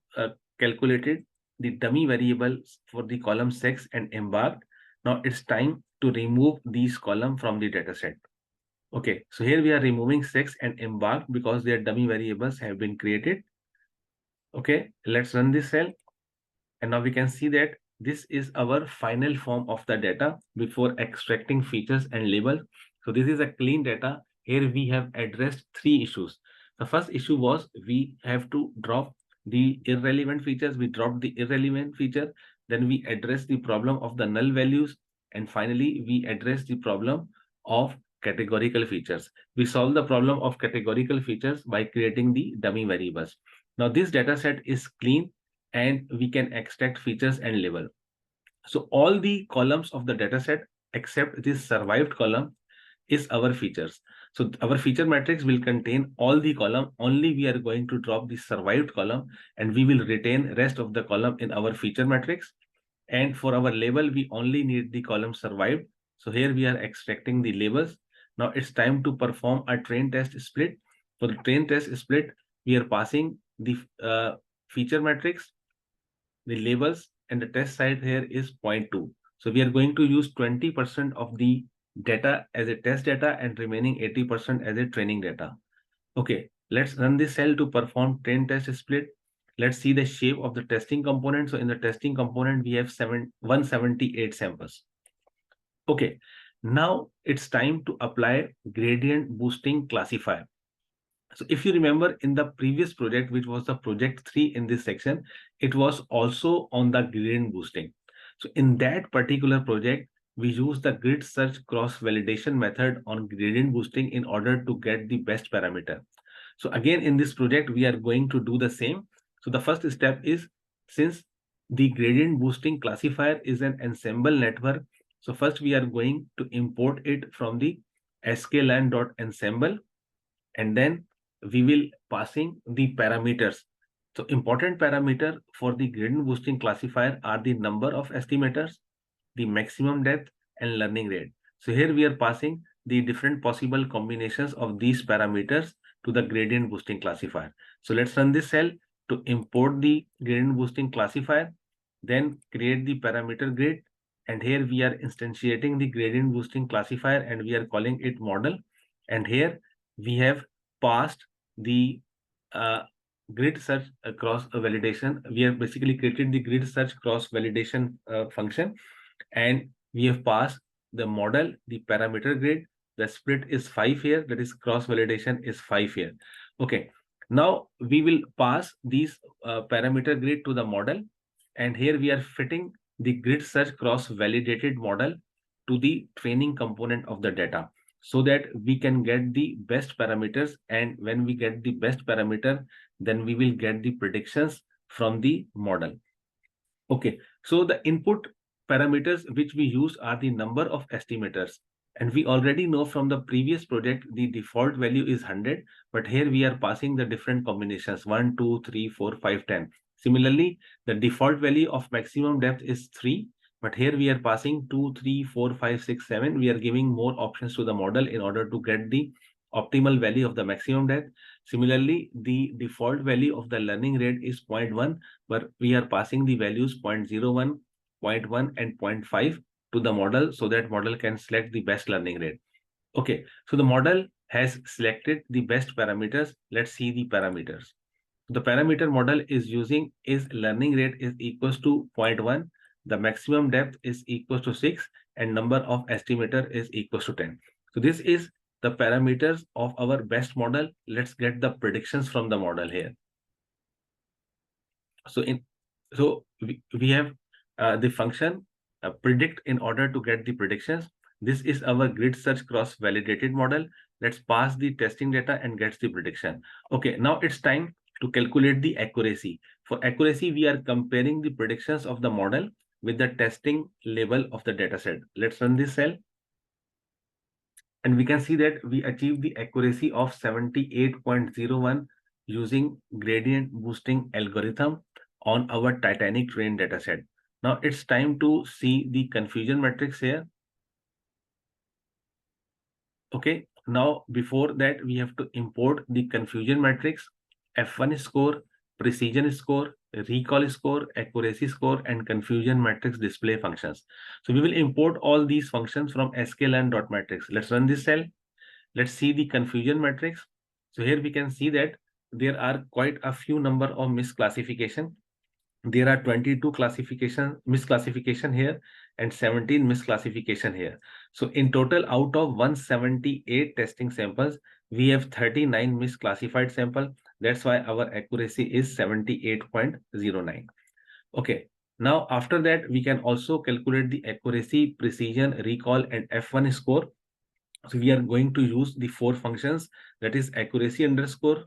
calculated the dummy variables for the column sex and embark. Now it's time to remove these columns from the dataset. Okay, so here we are removing sex and embark because their dummy variables have been created. Okay, let's run this cell. And now we can see that this is our final form of the data before extracting features and labels. So this is a clean data. Here we have addressed 3 issues. The first issue was we have to drop the irrelevant features. We dropped the irrelevant feature. Then we address the problem of the null values. And finally, we address the problem of categorical features. We solve the problem of categorical features by creating the dummy variables. Now this data set is clean and we can extract features and label. So all the columns of the dataset except this survived column is our features. So our feature matrix will contain all the column. Only we are going to drop the survived column, and we will retain rest of the column in our feature matrix. And for our label, we only need the column survived. So here we are extracting the labels. Now it's time to perform a train test split. For the train test split, we are passing the feature matrix, the labels, and the test site here is 0.2. So we are going to use 20% of the data as a test data and remaining 80% as a training data. Okay, Let's run this cell to perform train test split. Let's see the shape of the testing component. So in the testing component, we have 178 samples. Okay, now it's time to apply gradient boosting classifier. So if you remember in the previous project, which was the project 3 in this section, it was also on the gradient boosting. So in that particular project, we use the grid search cross validation method on gradient boosting in order to get the best parameter. So again, in this project, we are going to do the same. So the first step is, since the gradient boosting classifier is an ensemble network, so first we are going to import it from the sklearn.ensemble, and then we will passing the parameters. So important parameter for the gradient boosting classifier are the number of estimators, the maximum depth, and learning rate. So here we are passing the different possible combinations of these parameters to the gradient boosting classifier. So let's run this cell to import the gradient boosting classifier, then create the parameter grid. And here we are instantiating the gradient boosting classifier and we are calling it model. And here we have passed the grid search cross validation. We have basically created the grid search cross validation function, and we have passed the model, the parameter grid. The split is 5 here, that is cross validation is 5 here. Okay, now we will pass these parameter grid to the model, and here we are fitting the grid search cross validated model to the training component of the data, so that we can get the best parameters. And when we get the best parameter, then we will get the predictions from the model. Okay, so the input parameters which we use are the number of estimators. And we already know from the previous project, the default value is 100, but here we are passing the different combinations 1, 2, 3, 4, 5, 10. Similarly, the default value of maximum depth is 3, but here we are passing 2, 3, 4, 5, 6, 7. We are giving more options to the model in order to get the optimal value of the maximum depth. Similarly, the default value of the learning rate is 0.1, but we are passing the values 0.01, 0.1, and 0.5 to the model, so that model can select the best learning rate. Okay, so the model has selected the best parameters. Let's see the parameters. The parameter model is using is learning rate is equals to 0.1, the maximum depth is equals to 6, and number of estimator is equals to 10. So this is the parameters of our best model. Let's get the predictions from the model here. So we have the function predict in order to get the predictions. This is our grid search cross validated model. Let's pass the testing data and gets the prediction. Okay, now it's time to calculate the accuracy. For accuracy, we are comparing the predictions of the model with the testing level of the dataset. Let's run this cell. And we can see that we achieved the accuracy of 78.01 using gradient boosting algorithm on our Titanic train dataset. Now it's time to see the confusion matrix here. Okay, now before that, we have to import the confusion matrix, F1 score, precision score, recall score, accuracy score, and confusion matrix display functions. So we will import all these functions from sklearn.matrix. Let's run this cell. Let's see the confusion matrix. So here we can see that there are quite a few number of misclassification. There are 22 misclassification here and 17 misclassification here. So in total, out of 178 testing samples, we have 39 misclassified sample. That's why our accuracy is 78.09. Okay. Now, after that, we can also calculate the accuracy, precision, recall, and F1 score. So we are going to use the 4 functions, that is accuracy underscore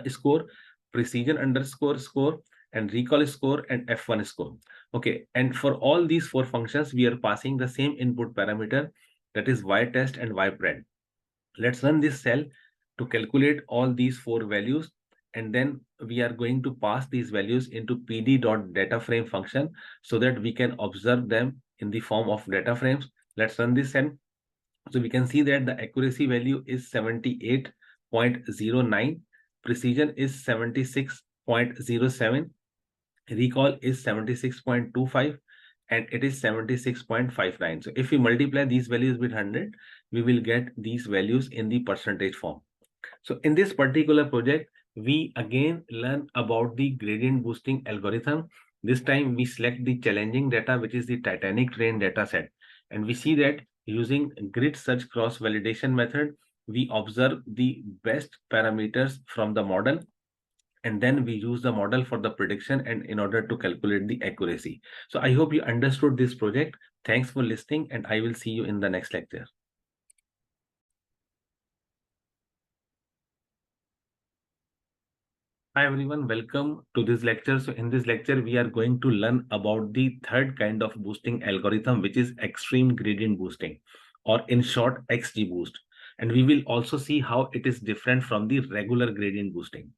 score, precision underscore score, and recall score, and F1 score. Okay, and for all these 4 functions, we are passing the same input parameter, that is y-test and y-pred. Let's run this cell to calculate all these 4 values, and then we are going to pass these values into pd.dataframe function so that we can observe them in the form of data frames. Let's run this cell. So we can see that the accuracy value is 78.09, precision is 76.07, recall is 76.25, and it is 76.59. So if we multiply these values with 100, we will get these values in the percentage form. So in this particular project, we again learn about the gradient boosting algorithm. This time we select the challenging data, which is the Titanic train data set. And we see that using grid search cross validation method, we observe the best parameters from the model, and then we use the model for the prediction and in order to calculate the accuracy. So I hope you understood this project. Thanks for listening, and I will see you in the next lecture. Hi everyone, welcome to this lecture. So in this lecture, we are going to learn about the third kind of boosting algorithm, which is extreme gradient boosting, or in short, XGBoost. And we will also see how it is different from the regular gradient boosting.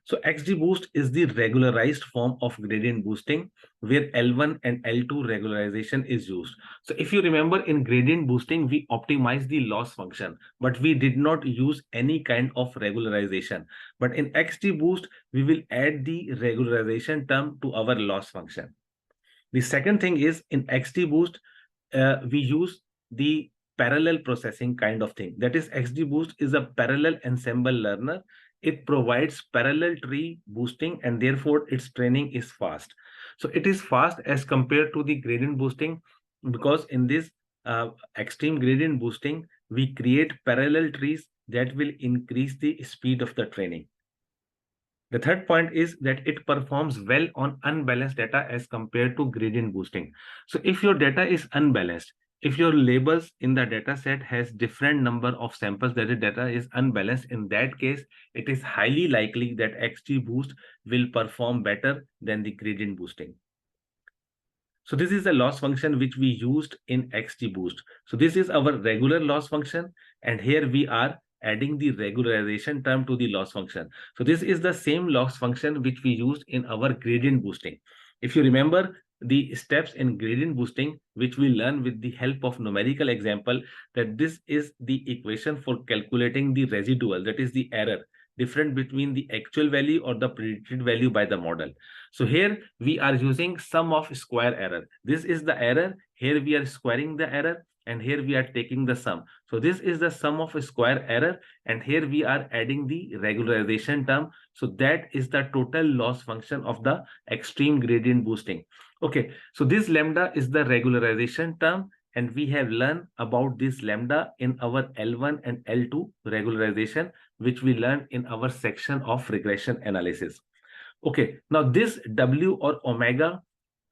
So XGBoost is the regularized form of gradient boosting where L1 and L2 regularization is used. So if you remember, in gradient boosting, we optimize the loss function, but we did not use any kind of regularization. But in XGBoost, we will add the regularization term to our loss function. The second thing is, in XGBoost, we use the parallel processing kind of thing. That is, XGBoost is a parallel ensemble learner. It provides parallel tree boosting, and therefore its training is fast. So it is fast as compared to the gradient boosting, because in this extreme gradient boosting, we create parallel trees that will increase the speed of the training. The third point is that it performs well on unbalanced data as compared to gradient boosting. So if your data is unbalanced, if your labels in the data set has different number of samples, that the data is unbalanced, in that case, it is highly likely that XGBoost will perform better than the gradient boosting. So this is the loss function which we used in XGBoost. So this is our regular loss function, and here we are adding the regularization term to the loss function. So this is the same loss function which we used in our gradient boosting. If you remember the steps in gradient boosting, which we learn with the help of numerical example, that this is the equation for calculating the residual, that is the error, difference between the actual value or the predicted value by the model. So here we are using sum of square error. This is the error. Here we are squaring the error, and here we are taking the sum. So this is the sum of square error, and here we are adding the regularization term. So that is the total loss function of the extreme gradient boosting. Okay, so this lambda is the regularization term, and we have learned about this lambda in our L1 and L2 regularization, which we learned in our section of regression analysis. Okay, now this W or omega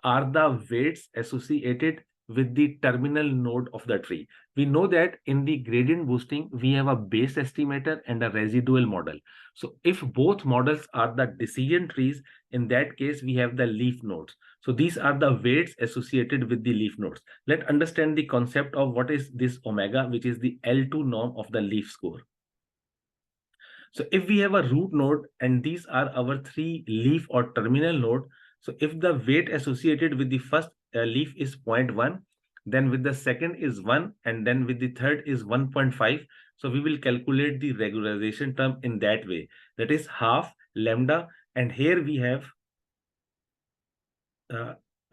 are the weights associated with the terminal node of the tree. We know that in the gradient boosting, we have a base estimator and a residual model. So if both models are the decision trees, in that case, we have the leaf nodes. So these are the weights associated with the leaf nodes. Let's understand the concept of what is this omega, which is the L2 norm of the leaf score. So if we have a root node and these are our three leaf or terminal node, so if the weight associated with the first leaf is 0.1, then with the second is 1, and then with the third is 1.5. So we will calculate the regularization term in that way. That is half lambda, and here we have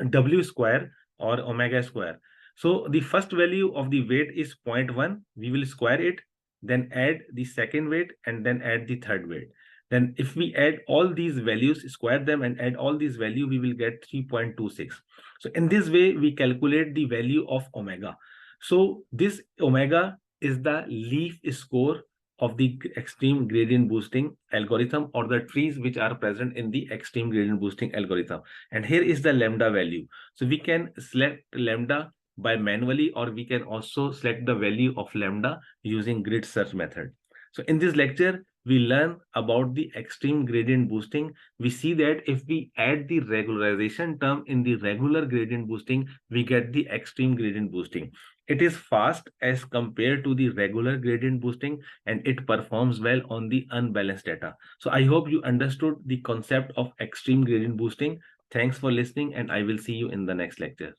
W square or omega square. So the first value of the weight is 0.1. We will square it, then add the second weight, and then add the third weight. Then if we add all these values, square them and add all these values, we will get 3.26. So in this way, we calculate the value of omega. So this omega is the leaf score of the extreme gradient boosting algorithm, or the trees which are present in the extreme gradient boosting algorithm. And here is the lambda value. So we can select lambda by manually, or we can also select the value of lambda using grid search method. So in this lecture, we learn about the extreme gradient boosting. We see that if we add the regularization term in the regular gradient boosting, we get the extreme gradient boosting. It is fast as compared to the regular gradient boosting, and it performs well on the unbalanced data. So I hope you understood the concept of extreme gradient boosting. Thanks for listening, and I will see you in the next lecture.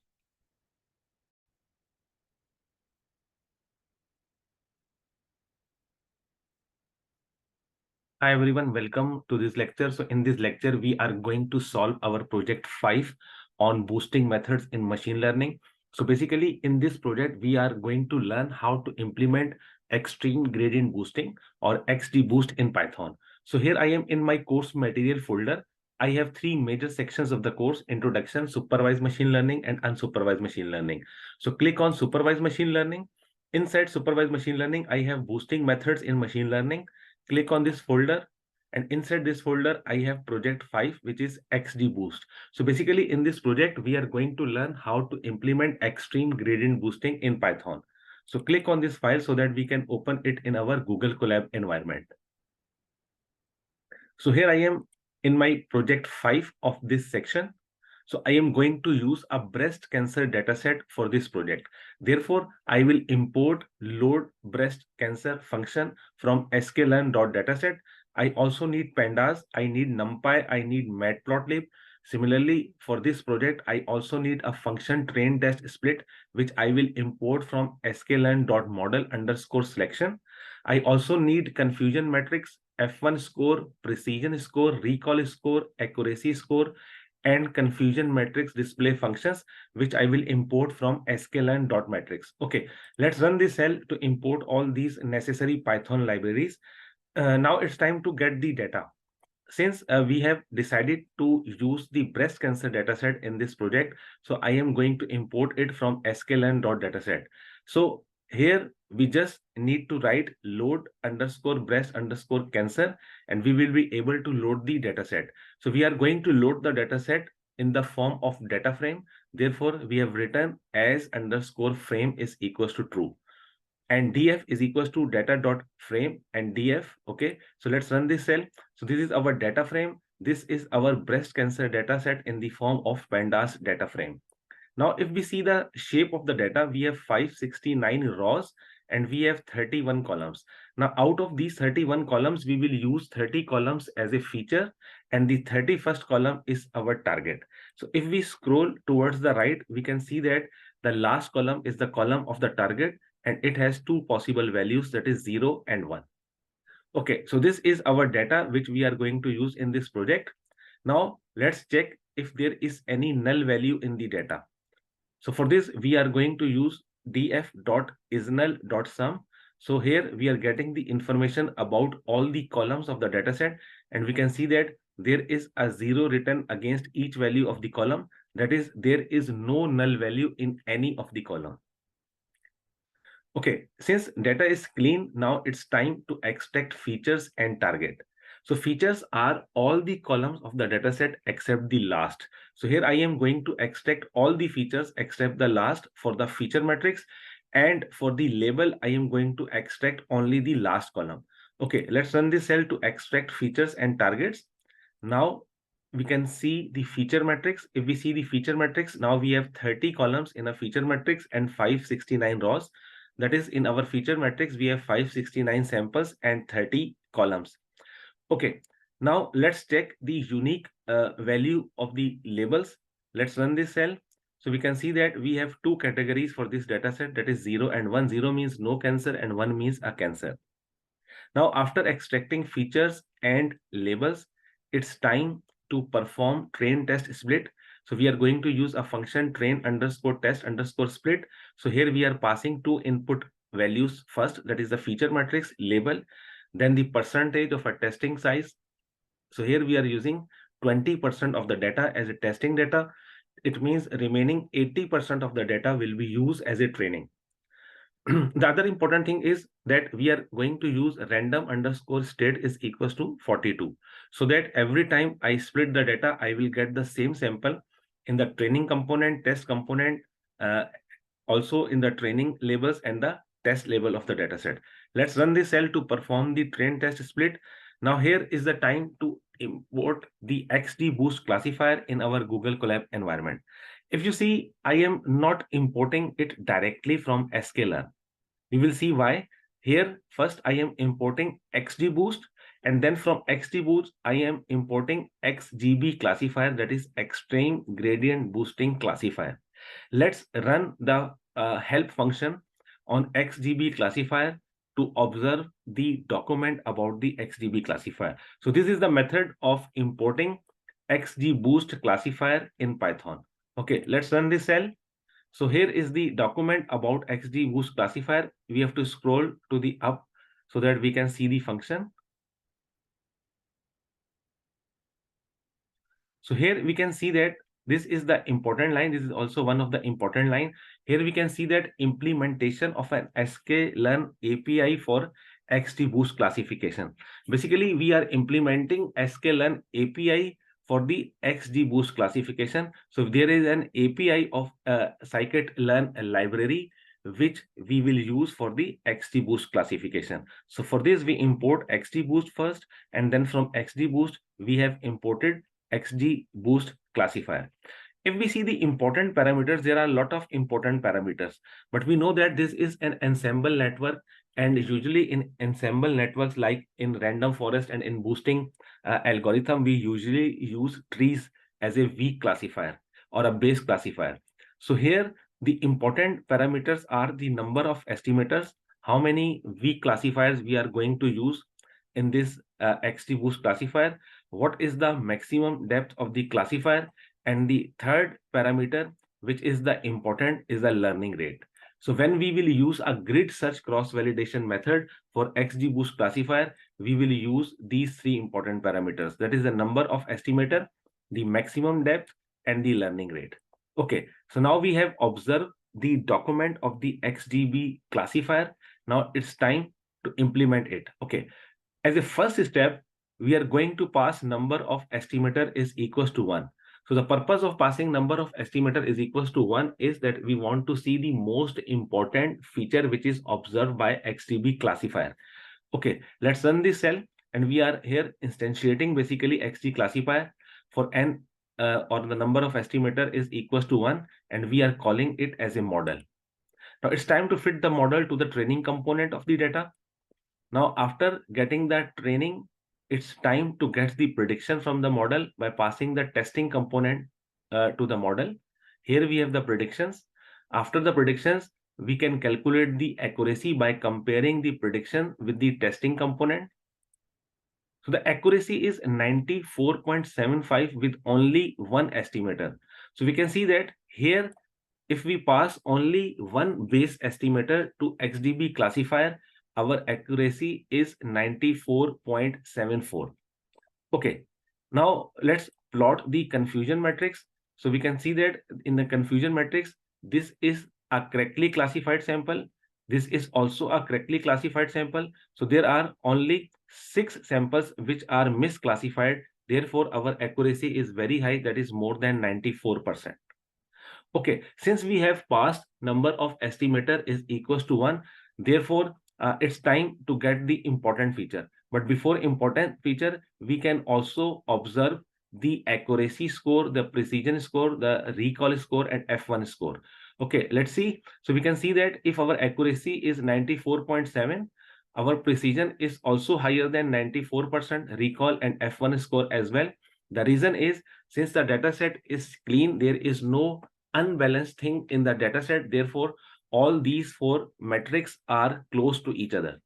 Hi everyone, welcome to this lecture. So in this lecture, we are going to solve our project 5 on boosting methods in machine learning. So basically in this project, we are going to learn how to implement extreme gradient boosting or XGBoost in Python. So here I am in my course material folder. I have three major sections of the course: introduction, supervised machine learning, and unsupervised machine learning. So click on supervised machine learning. Inside supervised machine learning, I have boosting methods in machine learning. Click on this folder. And inside this folder, I have project 5, which is XGBoost. So basically in this project, we are going to learn how to implement extreme gradient boosting in Python. So click on this file so that we can open it in our Google Colab environment. So here I am in my project 5 of this section. So I am going to use a breast cancer dataset for this project. Therefore, I will import load breast cancer function from sklearn.dataset. I also need pandas, I need numpy, I need matplotlib. Similarly, for this project, I also need a function train test split, which I will import from sklearn.model_selection. I also need confusion matrix, F1 score, precision score, recall score, accuracy score, and confusion matrix display functions, which I will import from sklearn.matrix. Okay, let's run this cell to import all these necessary Python libraries. Now it's time to get the data. Since we have decided to use the breast cancer dataset in this project, so I am going to import it from sklearn.dataset. So here we just need to write load_breast_cancer, and we will be able to load the dataset. So we are going to load the dataset in the form of data frame. Therefore, we have written as_frame is equals to true, and df is equals to data.frame and df. Okay, so let's run this cell. So this is our data frame. This is our breast cancer data set in the form of pandas data frame. Now, if we see the shape of the data, we have 569 rows and we have 31 columns. Now, out of these 31 columns, we will use 30 columns as a feature, and the 31st column is our target. So if we scroll towards the right, we can see that the last column is the column of the target, and it has two possible values, that is 0 and 1. Okay, so this is our data which we are going to use in this project. Now, let's check if there is any null value in the data. So for this, we are going to use df.isNull.sum. So here we are getting the information about all the columns of the dataset, and we can see that there is a 0 written against each value of the column. That is, there is no null value in any of the column. Okay, since data is clean, now it's time to extract features and target. So features are all the columns of the dataset except the last. So here I am going to extract all the features except the last for the feature matrix, and for the label, I am going to extract only the last column. Okay, let's run this cell to extract features and targets. Now we can see the feature matrix. If we see the feature matrix, now we have 30 columns in a feature matrix and 569 rows. That is, in our feature matrix, we have 569 samples and 30 columns. Okay, now let's check the unique value of the labels. Let's run this cell. So we can see that we have two categories for this data set, that is 0 and 1. 0 means no cancer and 1 means a cancer. Now, after extracting features and labels, it's time to perform train test split. So we are going to use a function train_test_split. So here we are passing two input values first, that is the feature matrix label, then the percentage of a testing size. So here we are using 20% of the data as a testing data. It means remaining 80% of the data will be used as a training. The other important thing is that we are going to use random_state is equals to 42. So that every time I split the data, I will get the same sample in the training component, test component, also in the training labels and the test label of the dataset. Let's run this cell to perform the train test split. Now here is the time to import the XGBoost classifier in our Google Colab environment. If you see, I am not importing it directly from sklearn. We will see why. Here, first I am importing XGBoost, and then from XGBoost, I am importing XGB classifier, that is extreme gradient boosting classifier. Let's run the help function on XGB classifier to observe the document about the XGB classifier. So this is the method of importing XGBoost classifier in Python. Okay, let's run this cell. So here is the document about XGBoost classifier. We have to scroll to the up so that we can see the function. So here we can see that this is the important line. This is also one of the important line. Here we can see that implementation of an sklearn API for XGBoost classification. Basically, we are implementing sklearn API for the XGBoost classification. So there is an API of scikit-learn library which we will use for the XGBoost classification. So for this, we import XGBoost first, and then from XGBoost, we have imported XGBoost classifier. If we see the important parameters, there are a lot of important parameters, but we know that this is an ensemble network, and usually in ensemble networks like in random forest and in boosting algorithm, we usually use trees as a weak classifier or a base classifier. So here the important parameters are the number of estimators, how many weak classifiers we are going to use in this XGBoost classifier, what is the maximum depth of the classifier, and the third parameter, which is the important, is the learning rate. So when we will use a grid search cross-validation method for XGBoost classifier, we will use these three important parameters. That is the number of estimator, the maximum depth, and the learning rate. Okay, so now we have observed the document of the XGB classifier. Now it's time to implement it. Okay, as a first step, we are going to pass number of estimator is equals to 1. So the purpose of passing number of estimator is equals to 1 is that we want to see the most important feature which is observed by XGB classifier. Okay, let's run this cell, and we are here instantiating basically XG classifier for n or the number of estimator is equals to 1, and we are calling it as a model. Now it's time to fit the model to the training component of the data. Now, after getting that training, it's time to get the prediction from the model by passing the testing component to the model. Here we have the predictions. After the predictions, we can calculate the accuracy by comparing the prediction with the testing component. So the accuracy is 94.75 with only one estimator. So we can see that here, if we pass only one base estimator to XDB classifier, our accuracy is 94.74. Okay, now let's plot the confusion matrix. So we can see that in the confusion matrix, this is a correctly classified sample. This is also a correctly classified sample. So there are only 6 samples which are misclassified. Therefore, our accuracy is very high, that is more than 94%. Okay, since we have passed number of estimator is equals to 1, therefore it's time to get the important feature. But before important feature, we can also observe the accuracy score, the precision score, the recall score, and F1 score. Okay, let's see. So we can see that if our accuracy is 94.7, our precision is also higher than 94%, recall and F1 score as well. The reason is, since the data set is clean, there is no unbalanced thing in the data set. Therefore, all these 4 metrics are close to each other.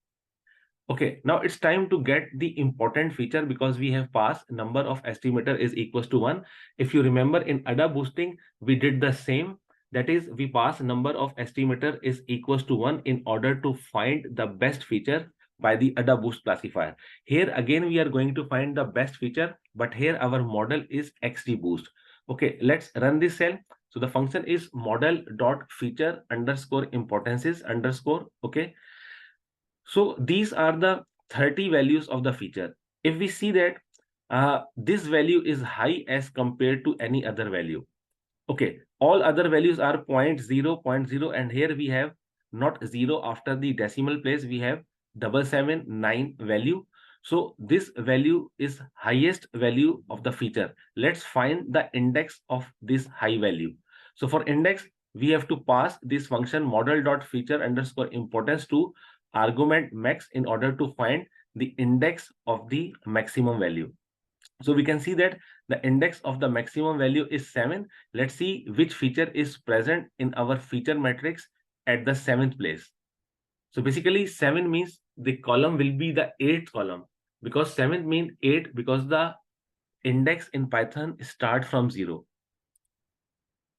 Okay, now it's time to get the important feature because we have passed number of estimator is equals to 1. If you remember in ADA boosting, we did the same. That is, we pass number of estimator is equals to 1 in order to find the best feature by the ADA boost classifier. Here again, we are going to find the best feature, but here our model is XD boost. Okay, let's run this cell. So the function is model.feature underscore importances underscore. Okay. So these are the 30 values of the feature. If we see that this value is high as compared to any other value. Okay, all other values are 0.0, 0.0, and here we have not 0 after the decimal place, we have 779 value. So this value is highest value of the feature. Let's find the index of this high value. So for index, we have to pass this function model.feature underscore importance to argument max in order to find the index of the maximum value. So we can see that the index of the maximum value is 7. Let's see which feature is present in our feature matrix at the 7th place. So basically 7 means the column will be the 8th column, because 7 means 8 because the index in Python start from 0.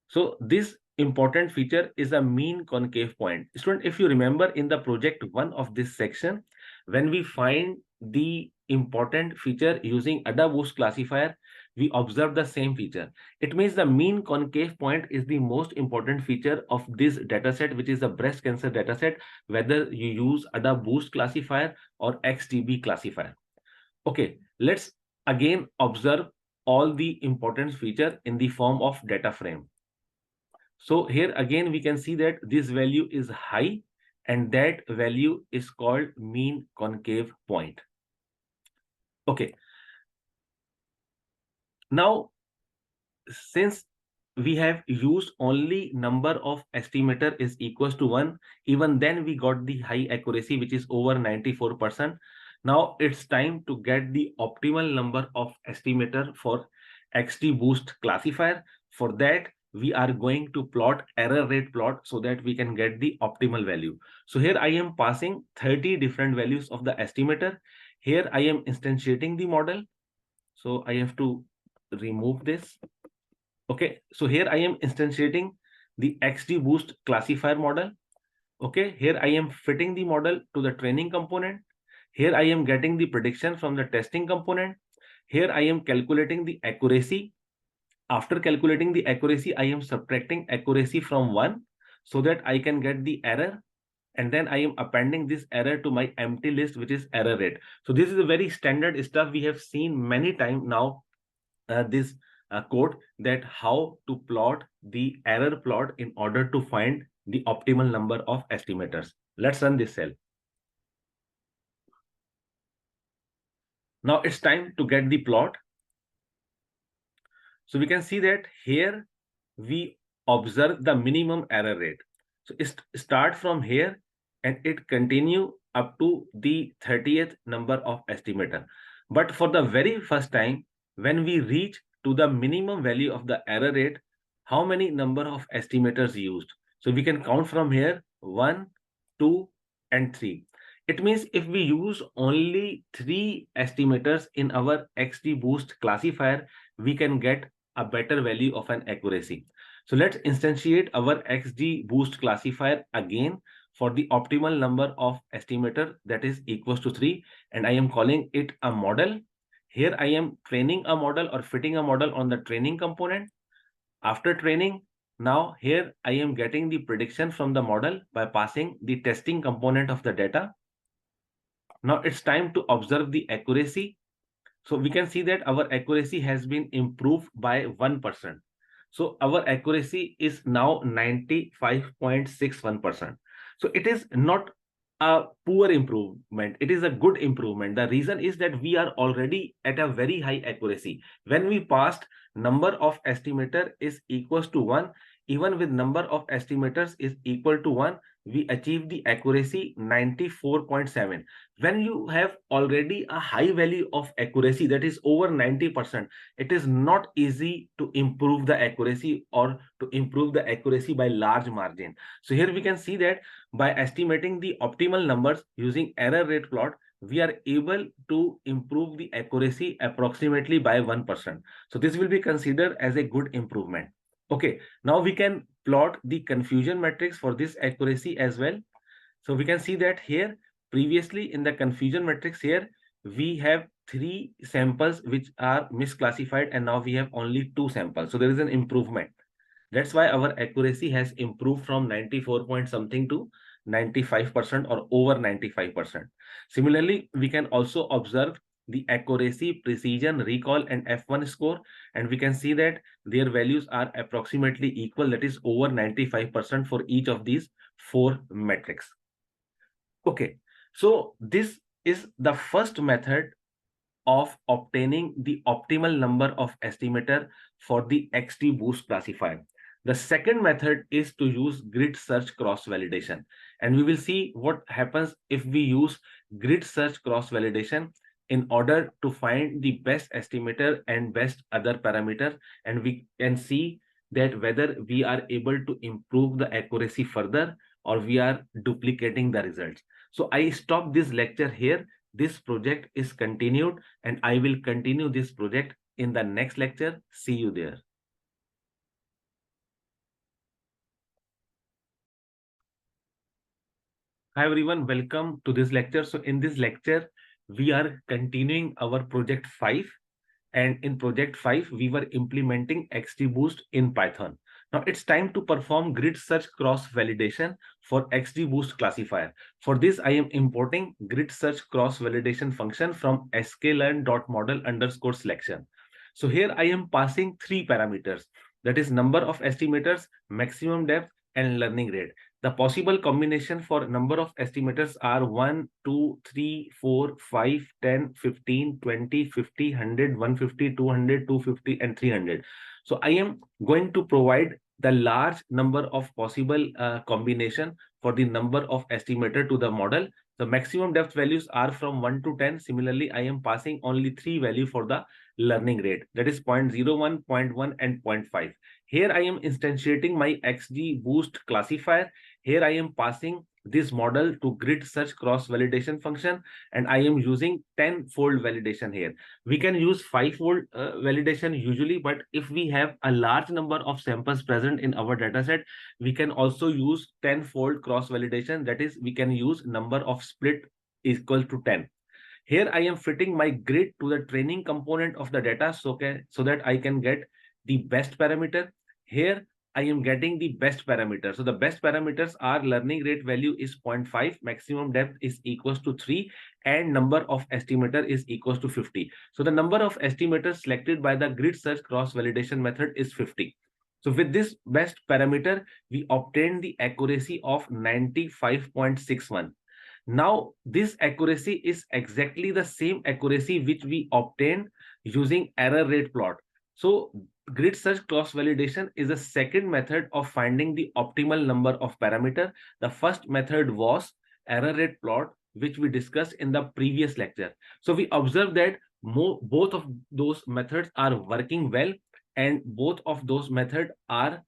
So this important feature is a mean concave point. Student, if you remember in the project 1 of this section, when we find the important feature using AdaBoost classifier, we observe the same feature. It means the mean concave point is the most important feature of this dataset, which is a breast cancer dataset, whether you use AdaBoost classifier or XTB classifier. Okay, let's again observe all the important feature in the form of data frame. So here again, we can see that this value is high and that value is called mean concave point. Okay. Now, since we have used only number of estimator is equals to 1, even then we got the high accuracy, which is over 94%. Now it's time to get the optimal number of estimator for XGBoost classifier. For that, we are going to plot error rate plot so that we can get the optimal value. So here I am passing 30 different values of the estimator. Here I am instantiating the model. So I have to remove this. Okay, so here I am instantiating the XGBoost classifier model. Okay, here I am fitting the model to the training component. Here I am getting the prediction from the testing component. Here I am calculating the accuracy. After calculating the accuracy, I am subtracting accuracy from 1 so that I can get the error. And then I am appending this error to my empty list, which is error rate. So this is a very standard stuff we have seen many times now. This code that how to plot the error plot in order to find the optimal number of estimators. Let's run this cell. Now it's time to get the plot. So we can see that here we observe the minimum error rate. So it start from here and it continue up to the 30th number of estimator. But for the very first time, when we reach to the minimum value of the error rate, how many number of estimators used? So we can count from here 1, 2, and 3. It means if we use only 3 estimators in our XGBoost classifier, we can get a better value of an accuracy. So let's instantiate our XGBoost classifier again for the optimal number of estimator, that is equals to 3, and I am calling it a model. Here I am training a model or fitting a model on the training component. After training, now here I am getting the prediction from the model by passing the testing component of the data. Now it's time to observe the accuracy. So we can see that our accuracy has been improved by 1%. So our accuracy is now 95.61%. So it is not a poor improvement. It is a good improvement. The reason is that we are already at a very high accuracy. When we passed number of estimator is equals to 1, even with number of estimators is equal to 1, we achieve the accuracy 94.7. When you have already a high value of accuracy that is over 90%, it is not easy to improve the accuracy or to improve the accuracy by large margin. So here we can see that by estimating the optimal numbers using error rate plot, we are able to improve the accuracy approximately by 1%. So this will be considered as a good improvement. Okay, now we can plot the confusion matrix for this accuracy as well. So we can see that here previously in the confusion matrix here, we have 3 samples which are misclassified and now we have only 2 samples. So there is an improvement. That's why our accuracy has improved from 94 point something to 95% or over 95%. Similarly, we can also observe the accuracy, precision, recall, and F1 score, and we can see that their values are approximately equal, that is over 95% for each of these 4 metrics. Okay, so this is the first method of obtaining the optimal number of estimator for the XGBoost classifier. The second method is to use grid search cross validation, and we will see what happens if we use grid search cross validation in order to find the best estimator and best other parameter, and we can see that whether we are able to improve the accuracy further or we are duplicating the results. So I stop this lecture here. This project is continued and I will continue this project in the next lecture. See you there. Hi everyone, welcome to this lecture. So in this lecture, we are continuing our project 5. And in project 5, we were implementing XGBoost in Python. Now it's time to perform grid search cross validation for XGBoost classifier. For this, I am importing grid search cross validation function from sklearn.model_selection. So here I am passing 3 parameters, that is number of estimators, maximum depth, and learning rate. The possible combination for number of estimators are 1, 2, 3, 4, 5, 10, 15, 20, 50, 100, 150, 200, 250, and 300. So I am going to provide the large number of possible combination for the number of estimator to the model. The maximum depth values are from 1 to 10. Similarly, I am passing only 3 value for the learning rate, that is 0.01, 0.1, and 0.5. Here I am instantiating my XGBoost classifier. Here I am passing this model to grid search cross validation function, and I am using 10-fold validation here. We can use 5-fold validation usually, but if we have a large number of samples present in our dataset, we can also use 10-fold cross validation. That is, we can use number of split is equal to 10. Here I am fitting my grid to the training component of the data so that I can get the best parameter. Here I am getting the best parameter. So the best parameters are learning rate value is 0.5, maximum depth is equals to 3, and number of estimator is equals to 50. So the number of estimators selected by the grid search cross validation method is 50. So with this best parameter, we obtained the accuracy of 95.61. Now, this accuracy is exactly the same accuracy which we obtained using error rate plot. So, grid search cross validation is a second method of finding the optimal number of parameter. The first method was error rate plot, which we discussed in the previous lecture. So, we observed that both of those methods are working well, and both of those methods are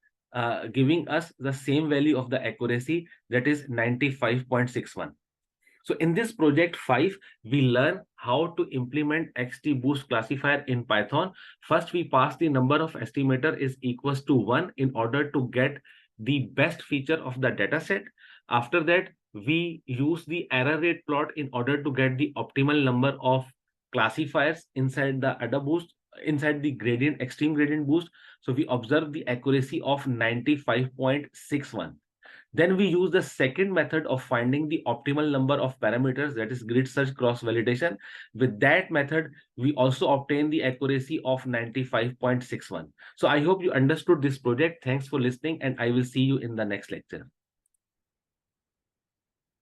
giving us the same value of the accuracy, that is 95.61. So in this project 5, we learn how to implement XGBoost classifier in Python. First, we pass the number of estimator is equals to 1 in order to get the best feature of the data set. After that, we use the error rate plot in order to get the optimal number of classifiers inside the AdaBoost, inside the gradient, extreme gradient boost. So we observe the accuracy of 95.61. Then we use the second method of finding the optimal number of parameters, that is grid search cross validation. With that method, we also obtain the accuracy of 95.61. So I hope you understood this project. Thanks for listening, and I will see you in the next lecture.